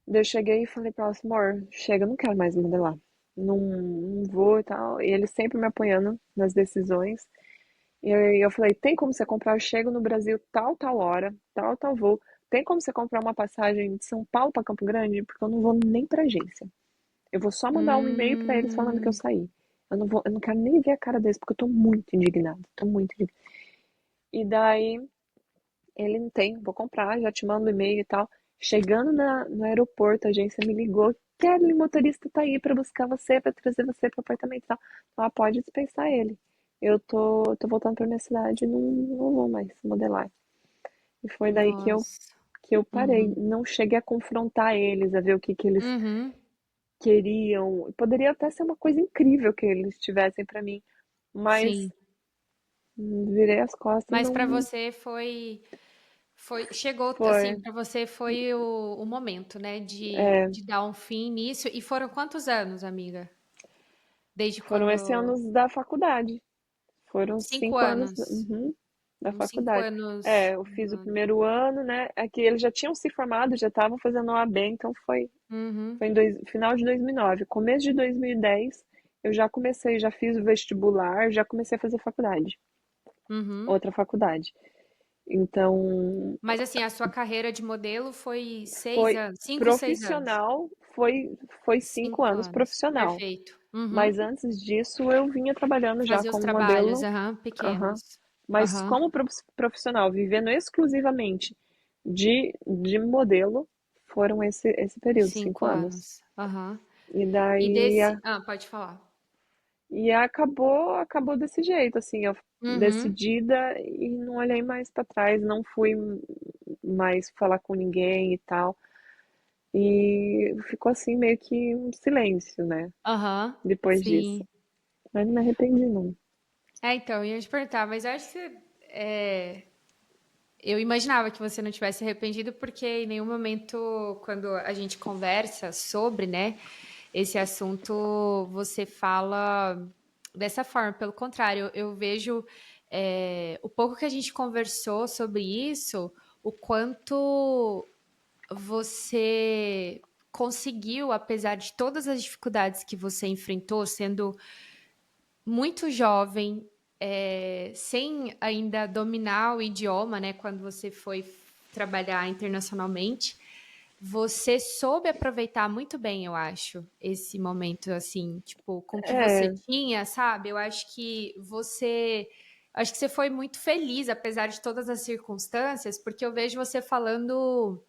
Daí eu cheguei e falei pra ela assim, amor, chega, eu não quero mais modelar. Não, não vou e tal. E ele sempre me apoiando nas decisões. E eu falei, tem como você comprar? Eu chego no Brasil tal hora, tal voo. Tem como você comprar uma passagem de São Paulo para Campo Grande? Porque eu não vou nem pra agência. Eu vou só mandar um e-mail para eles falando que eu Hum, saí. Eu não quero nem ver a cara deles, porque eu tô muito indignada, tô muito indignada. E daí ele não tem, vou comprar, já te mando o e-mail e tal. Chegando no aeroporto, a agência me ligou. Kelly, o motorista tá aí pra buscar você, pra trazer você pro apartamento e tal. Ela pode dispensar ele. Eu tô voltando pra minha cidade, não vou mais modelar. E foi daí nossa. que eu parei. Uhum. Não cheguei a confrontar eles, a ver o que que eles Uhum. queriam. Poderia até ser uma coisa incrível que eles tivessem pra mim, mas Sim. virei as costas e Mas para não você chegou assim, foi. para você foi o momento, né, É, de dar um fim nisso. E foram quantos anos, amiga? Desde foram esses quando? anos da faculdade. Foram Cinco 5 anos, anos. da Uns cinco faculdade. anos. É, eu fiz o primeiro ano, né? É que eles já tinham se formado, já estavam fazendo OAB, então Uhum. foi final de 2009. Começo de 2010, eu já comecei, já fiz o vestibular, já comecei a fazer faculdade, Uhum. outra faculdade. Então, Mas assim, a sua carreira de modelo foi 6 foi anos, 5, 6 anos. profissional, foi 5 anos 5 anos. profissional. Perfeito. Uhum. Mas antes disso, eu vinha trabalhando já Fazia os como trabalhos, modelo. aham, Aham. pequenos. Mas Aham. como profissional, vivendo exclusivamente de modelo, foram esse período, 5 anos. 5 anos. Aham. E E daí desse. Ah, pode falar. acabou desse jeito, assim, eu Uhum. decidida e não olhei mais para trás, não fui mais falar com ninguém e tal. E ficou assim meio que um silêncio, né? Aham. Depois disso. Sim. Mas não me arrependi, não. É, então, eu ia te perguntar, mas eu acho que eu imaginava que você não tivesse arrependido, porque em nenhum momento, quando a gente conversa sobre, né, esse assunto, você fala dessa forma. Pelo contrário, eu vejo o pouco que a gente conversou sobre isso, o quanto você conseguiu, apesar de todas as dificuldades que você enfrentou, sendo muito jovem, sem ainda dominar o idioma, né? Quando você foi trabalhar internacionalmente, você soube aproveitar muito bem, eu acho, esse momento, assim, tipo, com o que você É, tinha, sabe? Acho que você foi muito feliz, apesar de todas as circunstâncias, porque eu vejo você falando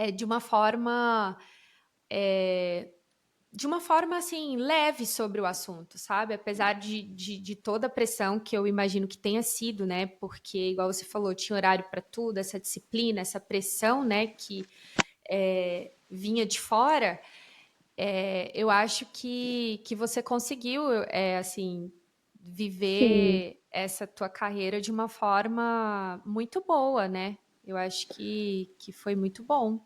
de uma forma assim, leve sobre o assunto, sabe? Apesar de toda a pressão que eu imagino que tenha sido, né? Porque, igual você falou, tinha horário para tudo, essa disciplina, essa pressão, né? Que vinha de fora. Eu acho que você conseguiu, assim, sim. viver essa tua carreira de uma forma muito boa, né? Eu acho que foi muito bom.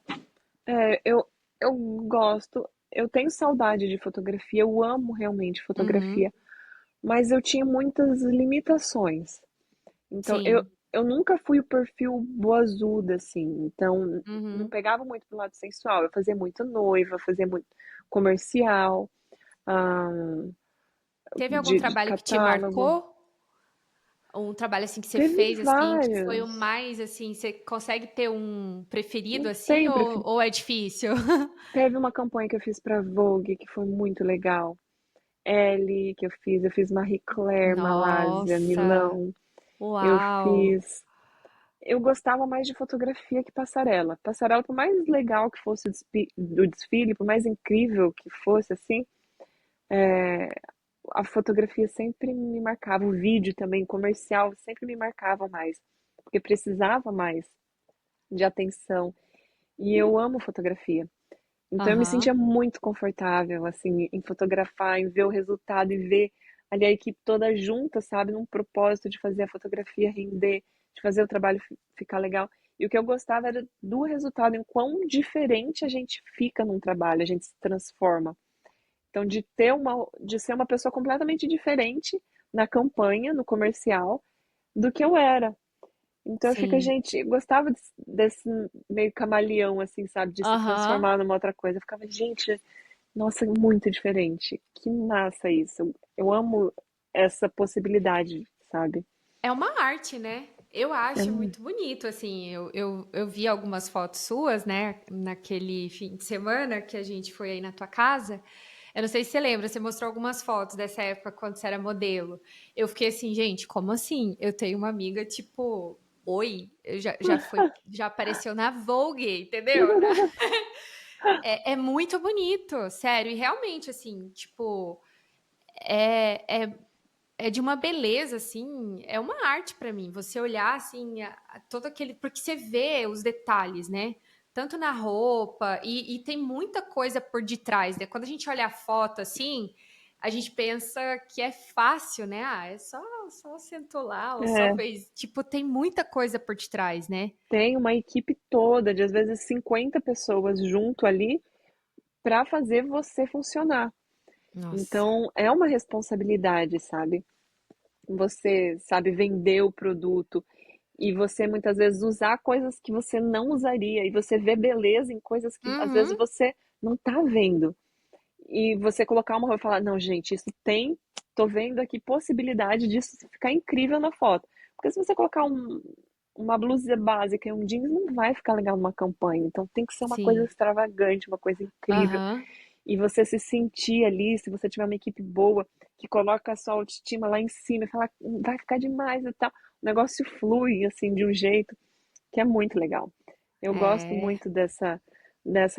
Eu gosto, eu tenho saudade de fotografia, eu amo realmente Uhum, fotografia, mas eu tinha muitas limitações. Então, eu, sim. eu nunca fui o perfil boazuda, assim, então não Uhum. pegava muito pro lado sensual. Eu fazia muito noiva, fazia muito comercial, ah, Teve algum de trabalho que te catálogo. marcou? Um trabalho assim que você Teve fez assim, que foi o vários. mais assim, você consegue ter um preferido Não assim tem ou é difícil? Teve uma campanha que eu fiz pra Vogue que foi muito legal. Elle, que eu fiz Marie Claire, Malásia, Nossa, Milão. Eu uau. fiz. Eu gostava mais de fotografia que passarela. Passarela, por mais legal que fosse o desfile, por mais incrível que fosse, assim, a fotografia sempre me marcava. O vídeo também, comercial, sempre me marcava mais. Porque precisava mais de atenção. E eu amo fotografia. Então eu me Aham. sentia muito confortável, assim, em fotografar, em ver o resultado e ver ali a equipe toda junta, sabe, num propósito de fazer a fotografia render, de fazer o trabalho ficar legal. E o que eu gostava era do resultado, em quão diferente a gente fica num trabalho, a gente se transforma. Então, de ser uma pessoa completamente diferente na campanha, no comercial, do que eu era. Então eu fico, Sim. gente, eu gostava desse meio camaleão, assim, sabe, de se Aham. transformar numa outra coisa. Eu ficava, gente, nossa, muito diferente. Que massa isso. Eu amo essa possibilidade, sabe? É uma arte, né? Eu É acho um- muito bonito, assim, eu vi algumas fotos suas, né, naquele fim de semana que a gente foi aí na tua casa. Eu não sei se você lembra, você mostrou algumas fotos dessa época quando você era modelo. Eu fiquei assim, gente, como assim? Eu tenho uma amiga, tipo, oi, já apareceu na Vogue, entendeu? É muito bonito, sério, e realmente, assim, tipo, é, é é de uma beleza, assim, é uma arte pra mim. Você olhar, assim, todo aquele. Porque você vê os detalhes, né? Tanto na roupa, e tem muita coisa por detrás, né? Quando a gente olha a foto, assim, a gente pensa que é fácil, né? Ah, só sentou lá, ou só é, fez. Tipo, tem muita coisa por detrás, né? tem uma equipe toda de às vezes 50 pessoas junto ali para fazer você funcionar. Nossa. Então, é uma responsabilidade, sabe? Você sabe vender o produto e você muitas vezes usar coisas que você não usaria e você vê beleza em coisas que às vezes Uhum, você não tá vendo. E você colocar uma roupa e falar, não, gente, isso tem, tô vendo aqui possibilidade disso ficar incrível na foto. Porque se você colocar uma blusa básica e um jeans, não vai ficar legal numa campanha. Então tem que ser uma coisa sim. extravagante, uma coisa incrível. Aham. E você se sentir ali, se você tiver uma equipe boa, que coloca a sua autoestima lá em cima e fala, vai ficar demais e tal. O negócio flui, assim, de um jeito que é muito legal. Eu gosto É. muito dessa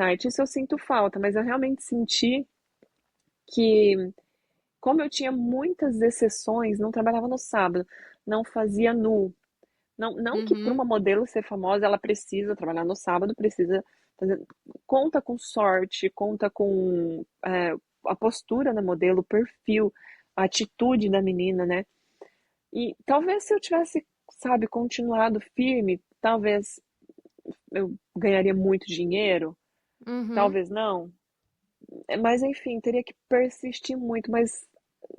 arte. Isso eu sinto falta, mas eu realmente senti que, como eu tinha muitas exceções, não trabalhava no sábado, não fazia nu. Não que para Uhum, uma modelo ser famosa ela precisa trabalhar no sábado, precisa fazer. Conta com sorte, conta com a postura da modelo, o perfil, a atitude da menina, né? E talvez se eu tivesse, sabe, continuado firme, talvez eu ganharia muito dinheiro, uhum. talvez não. Mas enfim, teria que persistir muito, mas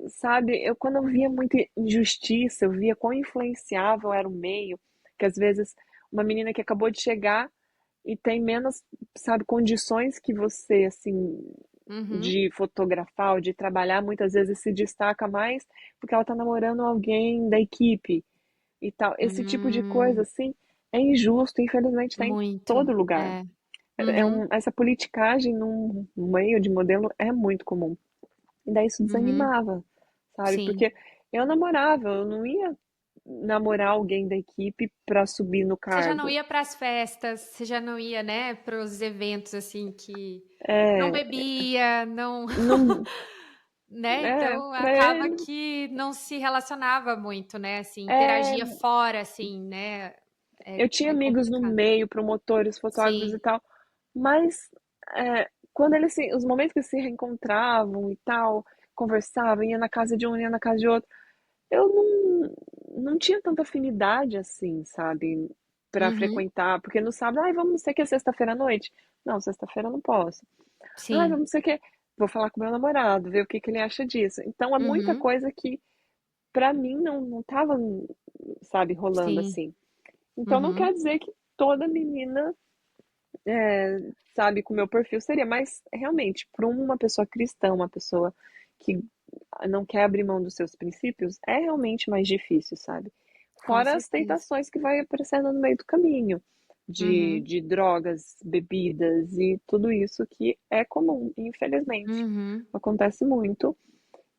sabe, eu quando eu via muita injustiça, eu via quão influenciável era o meio, que às vezes uma menina que acabou de chegar e tem menos, sabe, condições que você, assim, Uhum, de fotografar ou de trabalhar, muitas vezes se destaca mais porque ela tá namorando alguém da equipe e tal. Esse tipo de coisa, hum, assim, é injusto, infelizmente tá em muito. todo lugar. É. Uhum, Essa politicagem num meio de modelo é muito comum. E daí isso uhum, desanimava, sabe? sim. Porque eu namorava, eu não ia namorar alguém da equipe pra subir no Você já não cargo. ia para as festas, você já não ia, né, para os eventos assim que não É, bebia, não, não, né? Então pra acaba ele, que não se relacionava muito, né? Assim, é, interagia fora, assim, né? eu tinha É amigos no complicado. meio, promotores, fotógrafos e Sim. tal, mas quando eles os momentos que se reencontravam e tal, conversavam, ia na casa de um, ia na casa de outro, eu não tinha tanta afinidade assim, sabe? Pra Uhum, frequentar, porque no sábado, ai, vamos, não sei o que, é sexta-feira à noite. Não, sexta-feira eu não posso. Ai, vamos, sim. não sei o que, vou falar com meu namorado, ver o que que ele acha disso. Então é muita Uhum, coisa que pra mim não tava, sabe, rolando sim. assim. Então não quer Uhum, dizer que toda menina, sabe, com o meu perfil seria, mas realmente, para uma pessoa cristã, uma pessoa que não quer abrir mão dos seus princípios, é realmente mais difícil, sabe? com Fora as certeza. tentações que vai aparecendo no meio do caminho, Uhum, de drogas, bebidas e tudo isso que é comum, infelizmente. uhum. Acontece muito.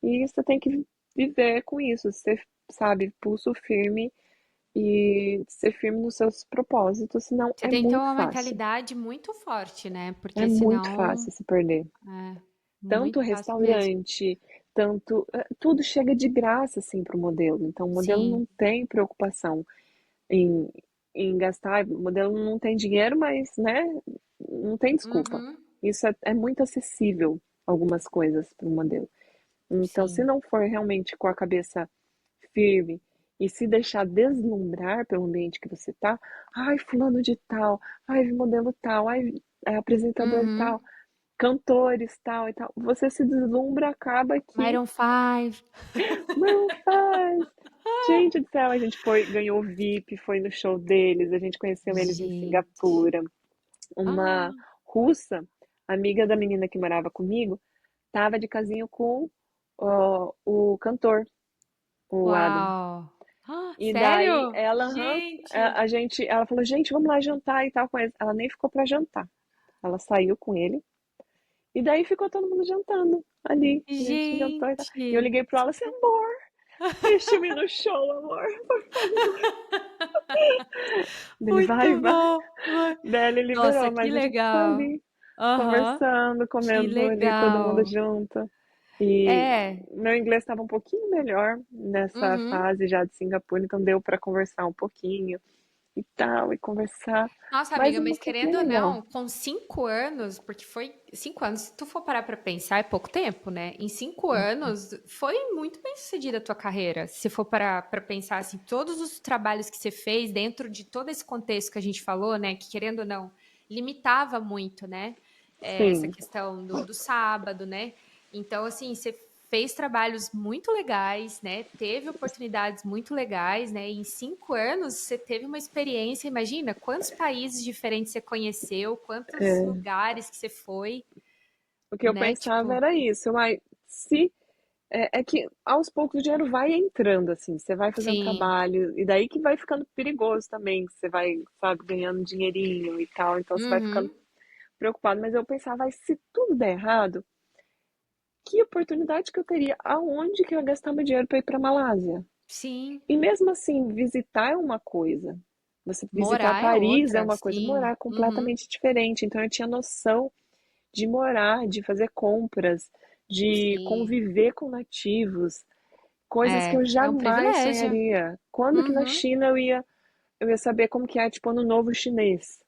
E você tem que viver com isso, ser, sabe, pulso firme e ser firme nos seus propósitos, senão Você é tem que ter muito uma fácil. mentalidade muito forte, né? É Porque muito senão fácil se perder. é Tanto muito fácil mesmo. restaurante, tanto. Tudo chega de graça, assim, para o modelo. Então, o modelo não Sim. tem preocupação em, em gastar. O modelo não tem dinheiro, mas, né, não tem desculpa. Uhum. Isso é muito acessível, algumas coisas para o modelo. Então, se Sim. não for realmente com a cabeça firme e se deixar deslumbrar pelo ambiente que você tá, ai, fulano de tal, ai, modelo tal, ai, apresentador Uhum. tal, cantores tal e tal, você se deslumbra, acaba que Maroon 5. não faz. Gente do céu, a gente foi, ganhou VIP, foi no show deles, a gente conheceu eles em Gente. Singapura. Uma Ah, russa, amiga da menina que morava comigo, tava de casinho com o cantor, o Adam. uau. E daí Sério? ela, Gente, ela falou, gente, vamos lá jantar e tal com eles. Ela nem ficou pra jantar. Ela saiu com ele. E daí ficou todo mundo jantando ali. A gente jantou e tal. E eu gente. liguei pro ela assim, amor, deixa eu ir no show, amor, por favor. Ele vai, Muito vai. bom. Daí ele Nossa, liberou, que mas a gente ficou legal. ali, Aham, conversando, que comendo ali, todo mundo legal. junto. E É. meu inglês estava um pouquinho melhor nessa Uhum. fase já de Singapura, então deu para conversar um pouquinho e tal, e conversar. Nossa, Mas amiga, uma mas coisa bem querendo ou legal. não, com 5 anos, porque foi 5 anos, se tu for parar pra pensar, é pouco tempo, né? Em 5 anos, foi muito bem sucedida a tua carreira. Se for parar pra pensar, assim, todos os trabalhos que você fez dentro de todo esse contexto que a gente falou, né? Que querendo ou não, limitava muito, né? Essa Sim, questão do sábado, né? Então, assim, você fez trabalhos muito legais, né? Teve oportunidades muito legais, né? E em 5 anos você teve uma experiência. Imagina quantos países diferentes você conheceu, quantos é, lugares que você foi, o que eu né? pensava Tipo, era isso, mas se é que aos poucos o dinheiro vai entrando, assim, você vai fazendo sim, trabalho, e daí que vai ficando perigoso também, que você vai, sabe, ganhando dinheirinho e tal, então você vai ficando uhum, preocupado. Mas eu pensava, "Ai, se tudo der errado, que oportunidade que eu teria? Aonde que eu ia gastar meu dinheiro para ir para Malásia? sim. E mesmo assim, visitar é uma coisa. Você visitar Morar é Paris é outra, uma coisa, sim. morar é Uhum, completamente diferente. Então eu tinha noção de morar, de fazer compras, de sim. conviver com nativos, coisas que É, eu é um jamais privilégio. sonharia. Quando que na Uhum. China eu ia saber como que é, tipo, ano novo chinês,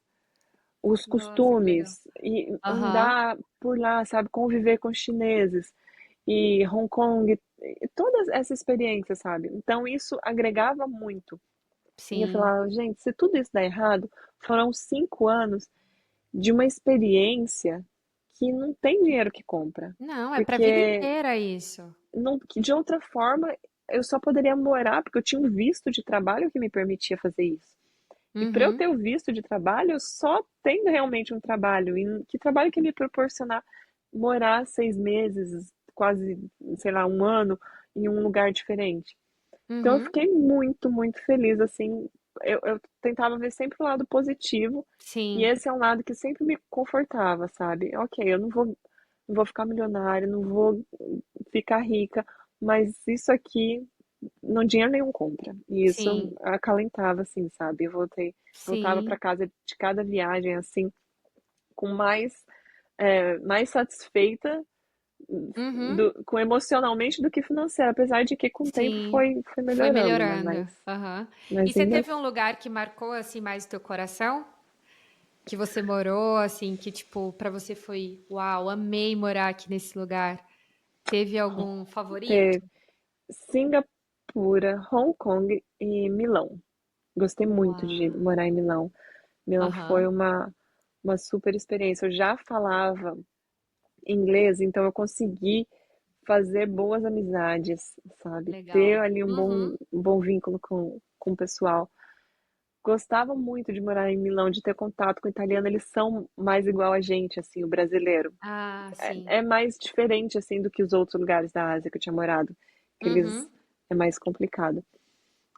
os Nossa, que legal. costumes, e Aham, andar por lá, sabe, conviver com os chineses, e Hong Kong, e todas essa experiência, sabe? Então isso agregava muito. E eu sim. falava, gente, se tudo isso der errado, foram 5 anos de uma experiência que não tem dinheiro que compra. Não, é pra vida Porque inteira isso. não, que de outra forma eu só poderia morar porque eu tinha um visto de trabalho que me permitia fazer isso. E para eu Uhum, ter o visto de trabalho, eu só tendo realmente um trabalho. E que trabalho que me proporcionar morar 6 meses, quase, sei lá, um ano, em um lugar diferente. Então eu uhum. fiquei muito, muito feliz, assim. Eu tentava ver sempre o lado positivo. E Sim, esse é um lado que sempre me confortava, sabe? Ok, eu não vou ficar milionária, não vou ficar rica, mas isso aqui não dinheiro nenhum compra. E isso sim, acalentava, assim, sabe? Voltava para sim. casa de cada viagem, assim, com mais satisfeita, Uhum, com emocionalmente do que financeira, apesar de que com o tempo sim. foi Foi melhorando, né? melhorando. Aham. E Mas você ainda teve um lugar que marcou assim mais o teu coração? Que você morou, assim, que tipo, pra você foi, uau, amei morar aqui nesse lugar. Teve algum favorito? teve Singapura, Hong Kong e Milão. Gostei muito de Uau. morar em Milão. Milão foi Aham. uma super experiência. Eu já falava inglês, então eu consegui fazer boas amizades, sabe? Ter Legal. ali Uhum. um bom vínculo com o pessoal. Gostava muito de morar em Milão, de ter contato com o italiano. Eles são mais igual a gente, assim, o brasileiro. Ah, sim. É mais diferente, assim, do que os outros lugares da Ásia que eu tinha morado, que eles Uhum. é mais complicado.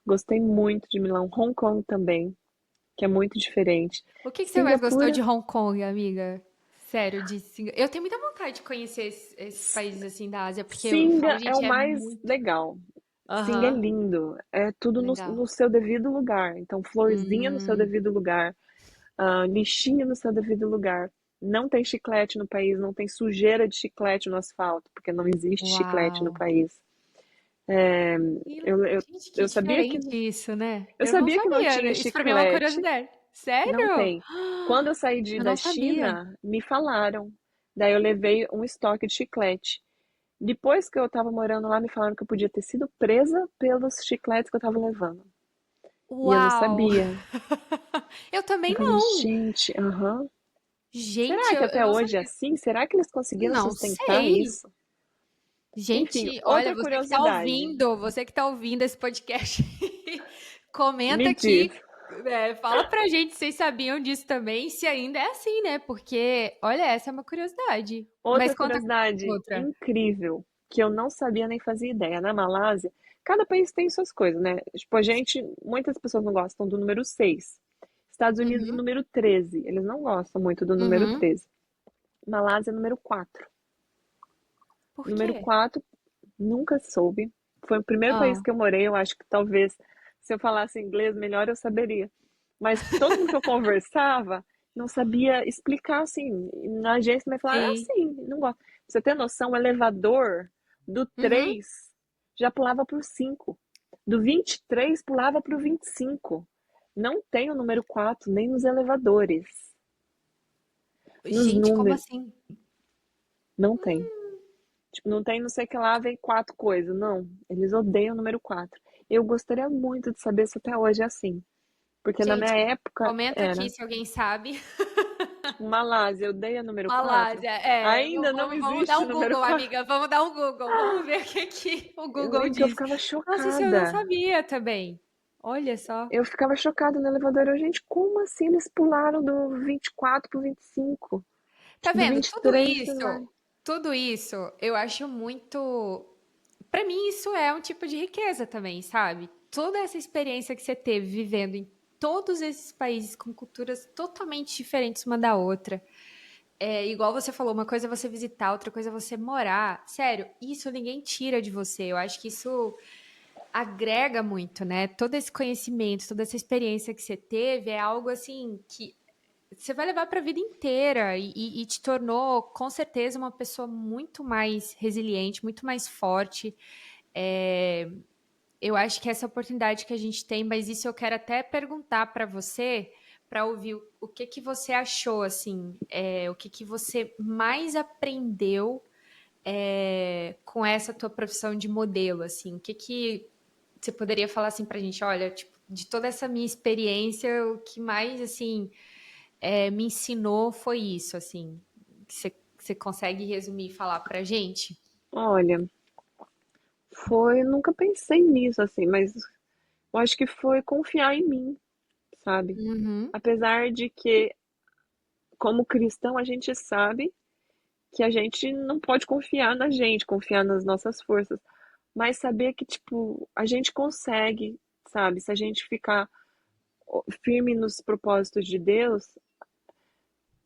Gostei muito de Milão, Hong Kong também, que é muito diferente. O que que você mais gostou Singapura, de Hong Kong, amiga? Sério, eu tenho muita vontade de conhecer esses países assim da Ásia, porque eu falo, Singa é o gente, é mais muito. legal. Singa é Aham. lindo, é tudo Legal. no seu devido lugar. Então, florzinha no seu Hum, devido lugar, lixinha no seu devido lugar. Não tem chiclete no país, não tem sujeira de chiclete no asfalto, porque não existe chiclete no uau. país. Que Eu, eu, Gente, que eu sabia diferente isso, né? eu Eu não sabia que não tinha sabia. Isso pra mim é uma chiclete, curiosidade. não Sério? tem. Quando eu saí Eu da não sabia. China, me falaram. Daí eu levei um estoque de chiclete. Depois que eu tava morando lá, me falaram que eu podia ter sido presa pelos chicletes que eu tava levando. E eu não Uau! sabia. Eu Eu também falei, não. gente, aham. Gente, Será que eu até não hoje é sabia. assim? Será que eles conseguiram Não sustentar sei. isso? Enfim, Gente, olha, outra curiosidade. você que tá ouvindo esse podcast, comenta Me diz. aqui, fala pra gente se vocês sabiam disso também, se ainda é assim, né? Porque, olha, essa é uma curiosidade. Mas Outra conta curiosidade outra. incrível, que eu não sabia nem fazia ideia. Na Malásia, Cada país tem suas coisas, né? Tipo, a gente, muitas pessoas não gostam do número 6. Estados Unidos, o Uhum, número 13. Eles não gostam muito do número uhum. 13. Malásia, número 4. Por Número quê? 4, nunca soube. Foi o primeiro país Ah, que eu morei. Eu acho que talvez, se eu falasse inglês melhor, eu saberia. Mas todo mundo que eu conversava não sabia explicar assim. Na agência me falaram, sim. assim, não gosto. Pra você ter noção, o elevador do Uhum. 3 já pulava pro 5. Do 23 pulava pro 25. Não tem o número 4 nem nos elevadores. Nos Gente, como números, assim? não tem. Tipo, não tem não sei o que lá, vem 4 coisas. Não, eles odeiam o número 4. Eu gostaria muito de saber se até hoje é assim. Porque na minha Gente, época comenta aqui era. se alguém sabe. Malásia, odeia número 4. Malásia, Ainda não vamos dar existe um o número Google, 4. amiga. Vamos dar um Google. Vamos ver o que, que o Eu Google lembro que eu diz. ficava Nossa, isso eu não chocada. sabia também. Olha só. Eu ficava chocada no elevador. Eu, gente, como assim eles pularam do 24 pro 25? Tá Tipo, do vendo? 23 vai. Tudo isso, eu acho muito. Pra mim, isso é um tipo de riqueza também, sabe? Toda essa experiência que você teve vivendo em todos esses países com culturas totalmente diferentes uma da outra. É, igual você falou, uma coisa é você visitar, outra coisa é você morar. Sério, isso ninguém tira de você. Eu acho que isso agrega muito, né? Todo esse conhecimento, toda essa experiência que você teve é algo assim que você vai levar para a vida inteira e te tornou, com certeza, uma pessoa muito mais resiliente, muito mais forte. É, eu acho que essa oportunidade que a gente tem, mas isso eu quero até perguntar para você, para ouvir o que que você achou, assim, o que que você mais aprendeu com essa tua profissão de modelo, assim, o que que você poderia falar assim para a gente, olha, tipo, de toda essa minha experiência, o que mais, assim, me ensinou foi isso, assim, que você consegue resumir e falar pra gente? Olha, foi. Nunca pensei nisso assim, mas eu acho que foi confiar em mim, sabe? Uhum, Apesar de que, como cristão, a gente sabe que a gente não pode confiar na gente, confiar nas nossas forças, mas saber que, tipo, a gente consegue, sabe? Se a gente ficar firme nos propósitos de Deus,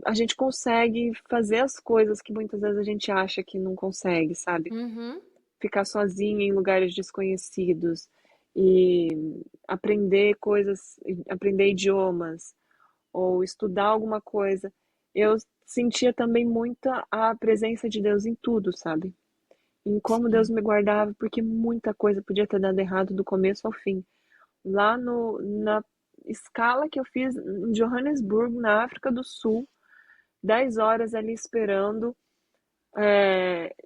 a gente consegue fazer as coisas que muitas vezes a gente acha que não consegue, sabe? uhum, Ficar sozinha em lugares desconhecidos e aprender coisas, aprender idiomas ou estudar alguma coisa. Eu sentia também muita a presença de Deus em tudo, sabe? Em como Deus sim. me guardava, porque muita coisa podia ter dado errado do começo ao fim. Lá no, na escala que eu fiz em Johannesburgo, na África do Sul, 10 horas ali esperando,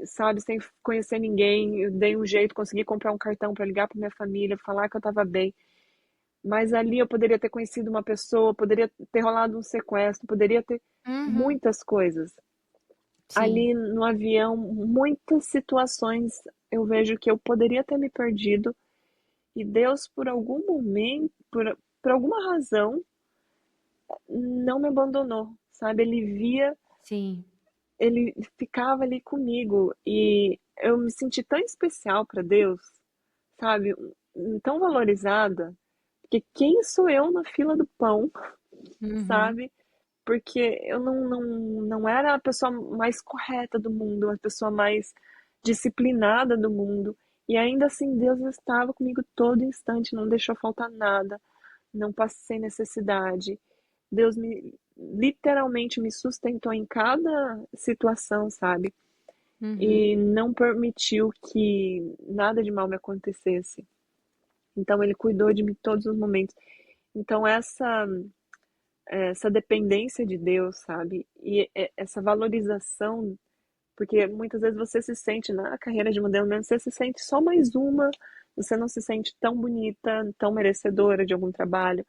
sabe, sem conhecer ninguém, eu dei um jeito, consegui comprar um cartão para ligar para minha família, falar que eu estava bem. Mas ali eu poderia ter conhecido uma pessoa, poderia ter rolado um sequestro, poderia ter Uhum, muitas coisas. sim. Ali no avião, muitas situações eu vejo que eu poderia ter me perdido e Deus, por algum momento, por alguma razão, não me abandonou, sabe? Ele via, Sim. ele ficava ali comigo e eu me senti tão especial para Deus, sabe? Tão valorizada, porque quem sou eu na fila do pão, Uhum. sabe? Porque eu não era a pessoa mais correta do mundo, a pessoa mais disciplinada do mundo. E ainda assim, Deus estava comigo todo instante, não deixou faltar nada, não passei necessidade. Deus me literalmente me sustentou em cada situação, sabe? Uhum. E não permitiu que nada de mal me acontecesse. Então ele cuidou de mim todos os momentos. Então essa dependência de Deus, sabe? E essa valorização, porque muitas vezes você se sente na carreira de modelo mesmo, você se sente só mais uma, você não se sente tão bonita, tão merecedora de algum trabalho.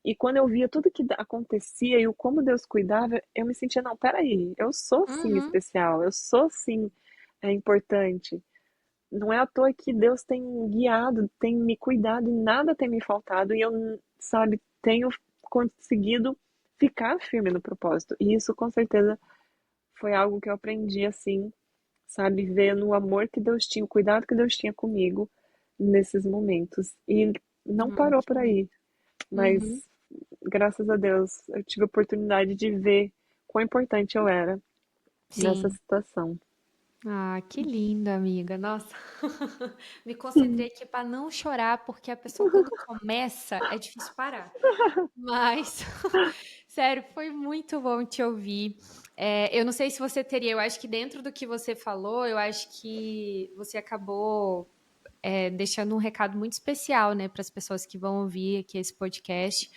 E quando eu via tudo que acontecia e o como Deus cuidava, eu me sentia, não, peraí, eu sou sim Uhum. especial, eu sou sim importante. Não é à toa que Deus tem guiado, tem me cuidado e nada tem me faltado. E eu, sabe, tenho conseguido ficar firme no propósito. E isso com certeza foi algo que eu aprendi assim, sabe, vendo o amor que Deus tinha, o cuidado que Deus tinha comigo, nesses momentos. E não parou Que por lindo. aí, Uhum. mas graças a Deus eu tive a oportunidade de ver quão importante eu era nessa Sim. situação. Ah, que lindo, amiga. Nossa, me concentrei aqui para não chorar, porque a pessoa, quando começa, é difícil parar. Mas, sério, foi muito bom te ouvir. Eu não sei se você teria, eu acho que dentro do que você falou, eu acho que você acabou, deixando um recado muito especial, né, para as pessoas que vão ouvir aqui esse podcast.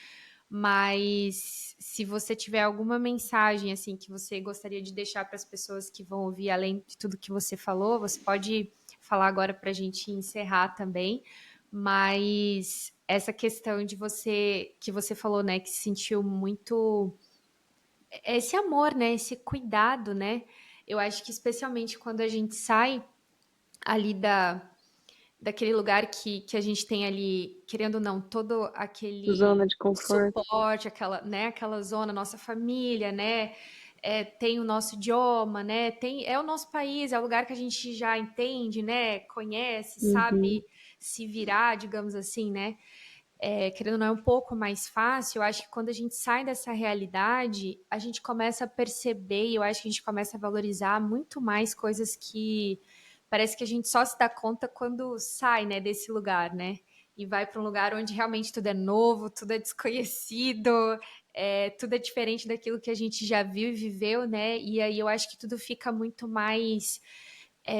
Mas se você tiver alguma mensagem assim que você gostaria de deixar para as pessoas que vão ouvir, além de tudo que você falou, você pode falar agora para a gente encerrar também. Mas essa questão de você que você falou, né, que se sentiu muito esse amor, né, esse cuidado, né? Eu acho que especialmente quando a gente sai ali daquele lugar que a gente tem ali, querendo ou não, todo Zona aquele de conforto. suporte, aquela, né, aquela zona, nossa família, né? Tem o nosso idioma, né? É o nosso país, é o lugar que a gente já entende, né? Conhece, Uhum. sabe se virar, digamos assim, né? Querendo ou não, é um pouco mais fácil. Eu acho que quando a gente sai dessa realidade, a gente começa a perceber e eu acho que a gente começa a valorizar muito mais coisas que parece que a gente só se dá conta quando sai, né, desse lugar, né? E vai para um lugar onde realmente tudo é novo, tudo é desconhecido, tudo é diferente daquilo que a gente já viu e viveu, né? E aí eu acho que tudo fica muito mais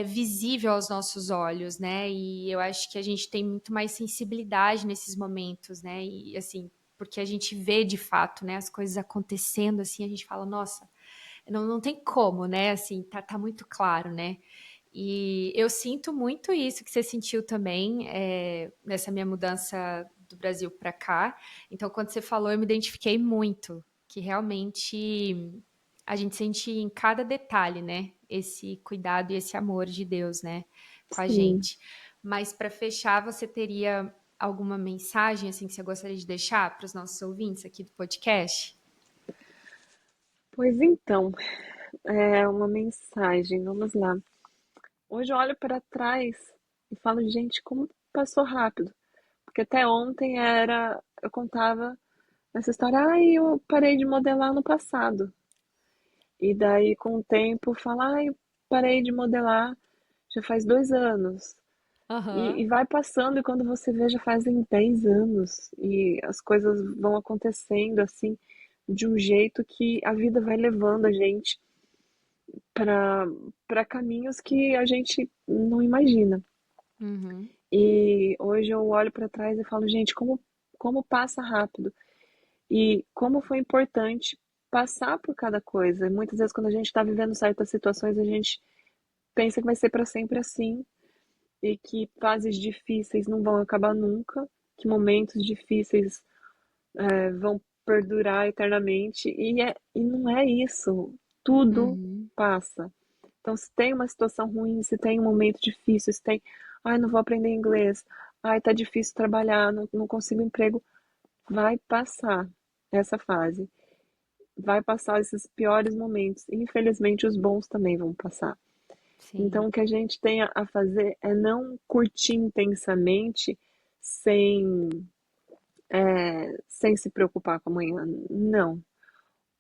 visível aos nossos olhos, né? E eu acho que a gente tem muito mais sensibilidade nesses momentos, né? E assim, porque a gente vê de fato, né, as coisas acontecendo assim, a gente fala, nossa, não tem como, né? Assim, tá muito claro, né? E eu sinto muito isso que você sentiu também nessa minha mudança do Brasil para cá. Então, quando você falou, eu me identifiquei muito, que realmente a gente sente em cada detalhe, né? Esse cuidado e esse amor de Deus, né? Com a Sim. gente. Mas para fechar, você teria alguma mensagem assim que você gostaria de deixar para os nossos ouvintes aqui do podcast? Pois então, é uma mensagem, vamos lá. Hoje eu olho para trás e falo, gente, como passou rápido. Porque até ontem eu contava essa história, eu parei de modelar no passado. E daí, com o tempo, fala, eu parei de modelar já faz 2 anos. E Aham. vai passando, e quando você vê, já fazem 10 anos. E as coisas vão acontecendo assim, de um jeito que a vida vai levando a gente para caminhos que a gente não imagina. Uhum. E hoje eu olho para trás e falo, gente, como passa rápido. E como foi importante passar por cada coisa. E muitas vezes, quando a gente está vivendo certas situações, a gente pensa que vai ser para sempre assim, e que fases difíceis não vão acabar nunca, que momentos difíceis vão perdurar eternamente. E não é isso. Tudo Uhum. passa. Então, se tem uma situação ruim, se tem um momento difícil, se tem, não vou aprender inglês, tá difícil trabalhar, não consigo emprego, vai passar essa fase. Vai passar esses piores momentos. Infelizmente, os bons também vão passar. Então, Sim. o que a gente tem a fazer é não curtir intensamente sem, sem se preocupar com amanhã. Não.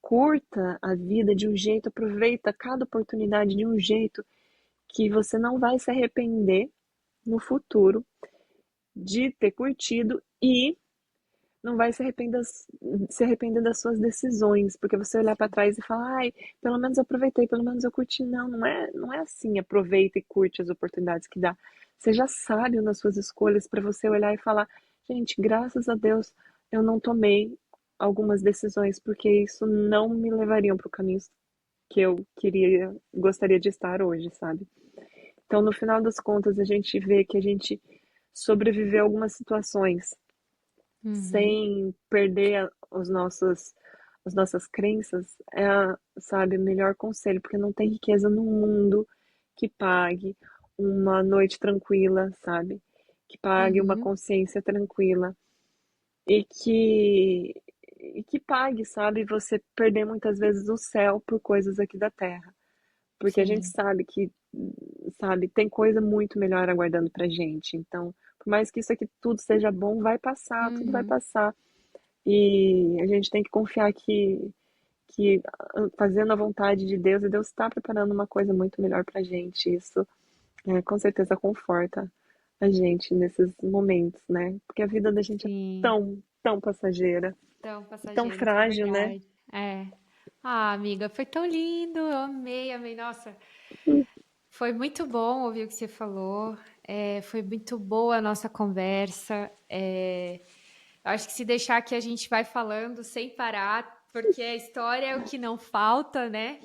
Curta a vida de um jeito, aproveita cada oportunidade de um jeito que você não vai se arrepender no futuro de ter curtido e não vai se arrepender das suas decisões, porque você olhar para trás e falar, pelo menos eu aproveitei, pelo menos eu curti. Não, não é assim, aproveita e curte as oportunidades que dá. Seja sábio nas suas escolhas para você olhar e falar, gente, graças a Deus eu não tomei algumas decisões, porque isso não me levariam para o caminho que eu gostaria de estar hoje, sabe? Então, no final das contas, a gente vê que a gente sobreviveu a algumas situações Uhum. sem perder as nossas crenças, sabe, o melhor conselho, porque não tem riqueza no mundo que pague uma noite tranquila, sabe? Que pague uma Uhum. consciência tranquila e que pague, sabe, você perder muitas vezes o céu por coisas aqui da terra. porque a gente sim. sabe que, sabe, tem coisa muito melhor aguardando pra gente. Então, por mais que isso aqui tudo seja bom, vai passar, tudo vai Uhum. passar. E a gente tem que confiar que fazendo a vontade de Deus, e Deus está preparando uma coisa muito melhor pra gente. Isso com certeza conforta a gente nesses momentos, né? Porque a vida da gente é Sim. tão, tão passageira, Tão tão passageiros, é frágil, né? verdade. É. Ah, amiga, foi tão lindo. Eu amei, amei. Nossa, foi muito bom ouvir o que você falou. Foi muito boa a nossa conversa. Eu acho que se deixar aqui a gente vai falando sem parar, porque a história é o que não falta, né?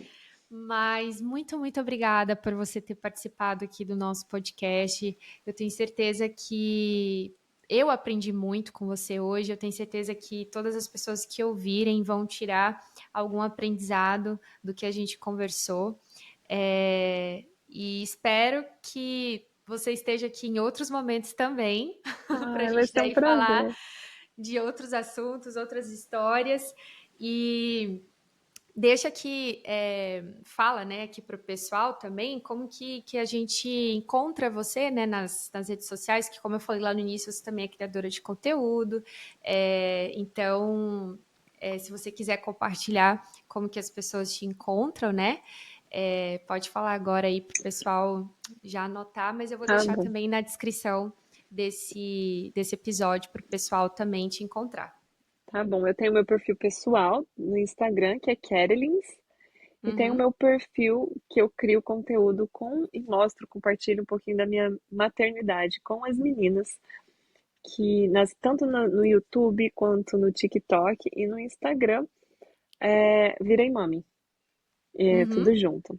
Mas muito, muito obrigada por você ter participado aqui do nosso podcast. Eu tenho certeza que eu aprendi muito com você hoje. Eu tenho certeza que todas as pessoas que ouvirem vão tirar algum aprendizado do que a gente conversou. E espero que você esteja aqui em outros momentos também, para a Ai, vai gente ser um daí falar prazer. de outros assuntos, outras histórias. E deixa aqui, fala, né, aqui para o pessoal também, como que a gente encontra você, né, nas redes sociais, que como eu falei lá no início, você também é criadora de conteúdo, então, se você quiser compartilhar como que as pessoas te encontram, né, pode falar agora aí para o pessoal já anotar, mas eu vou Tá deixar bom. também na descrição desse episódio para o pessoal também te encontrar. Tá bom. Eu tenho meu perfil pessoal no Instagram, que é Kerelins, e tenho o Uhum, meu perfil que eu crio conteúdo com e mostro, compartilho um pouquinho da minha maternidade com as meninas, que tanto no YouTube quanto no TikTok e no Instagram, Virei Mami, uhum. tudo junto.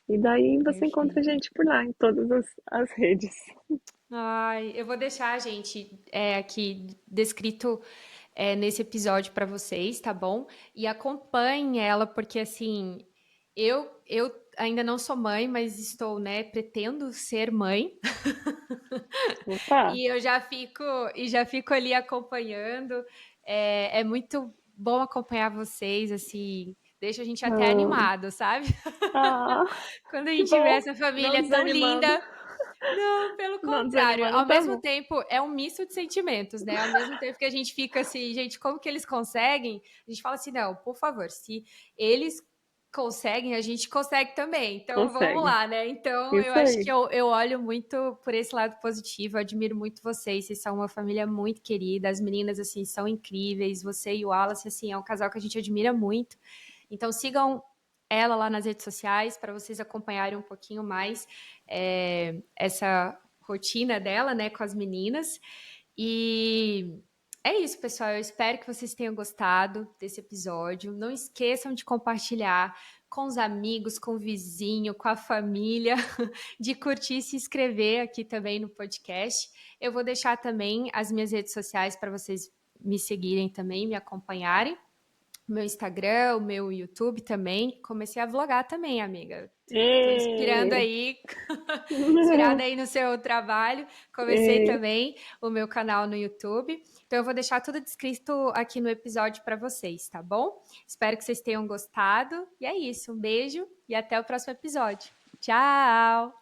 E daí você encontra a Perfeito. gente por lá, em todas as redes. Ai, eu vou deixar, gente, aqui descrito nesse episódio para vocês, tá bom? E acompanhem ela, porque assim, eu ainda não sou mãe, mas estou, né, pretendo ser mãe. Opa! E já fico ali acompanhando. É muito bom acompanhar vocês, assim, deixa a gente até Ah, animado, sabe? ah, Quando a que gente vê bom! essa Não família tão desanimando. linda. Não, pelo Não contrário. desanimando, Ao tá mesmo bom. tempo, é um misto de sentimentos, né? Ao mesmo tempo que a gente fica assim, gente, como que eles conseguem? A gente fala assim, não, por favor, se eles conseguem, a gente consegue também. Então, vamos Consegue. lá, né? Então, eu Isso acho que aí. eu olho muito por esse lado positivo. Eu admiro muito vocês. Vocês são uma família muito querida. As meninas, assim, são incríveis. Você e o Wallace, assim, é um casal que a gente admira muito. Então, sigam ela lá nas redes sociais para vocês acompanharem um pouquinho mais essa rotina dela, né, com as meninas. E é isso, pessoal. Eu espero que vocês tenham gostado desse episódio. Não esqueçam de compartilhar com os amigos, com o vizinho, com a família, de curtir e se inscrever aqui também no podcast. Eu vou deixar também as minhas redes sociais para vocês me seguirem também, me acompanharem. Meu Instagram, o meu YouTube também. Comecei a vlogar também, amiga. Tô inspirando Ê! aí, inspirada aí no seu trabalho. Comecei Ê! também o meu canal no YouTube. Então eu vou deixar tudo descrito aqui no episódio para vocês, tá bom? Espero que vocês tenham gostado. E é isso. Um beijo e até o próximo episódio. Tchau!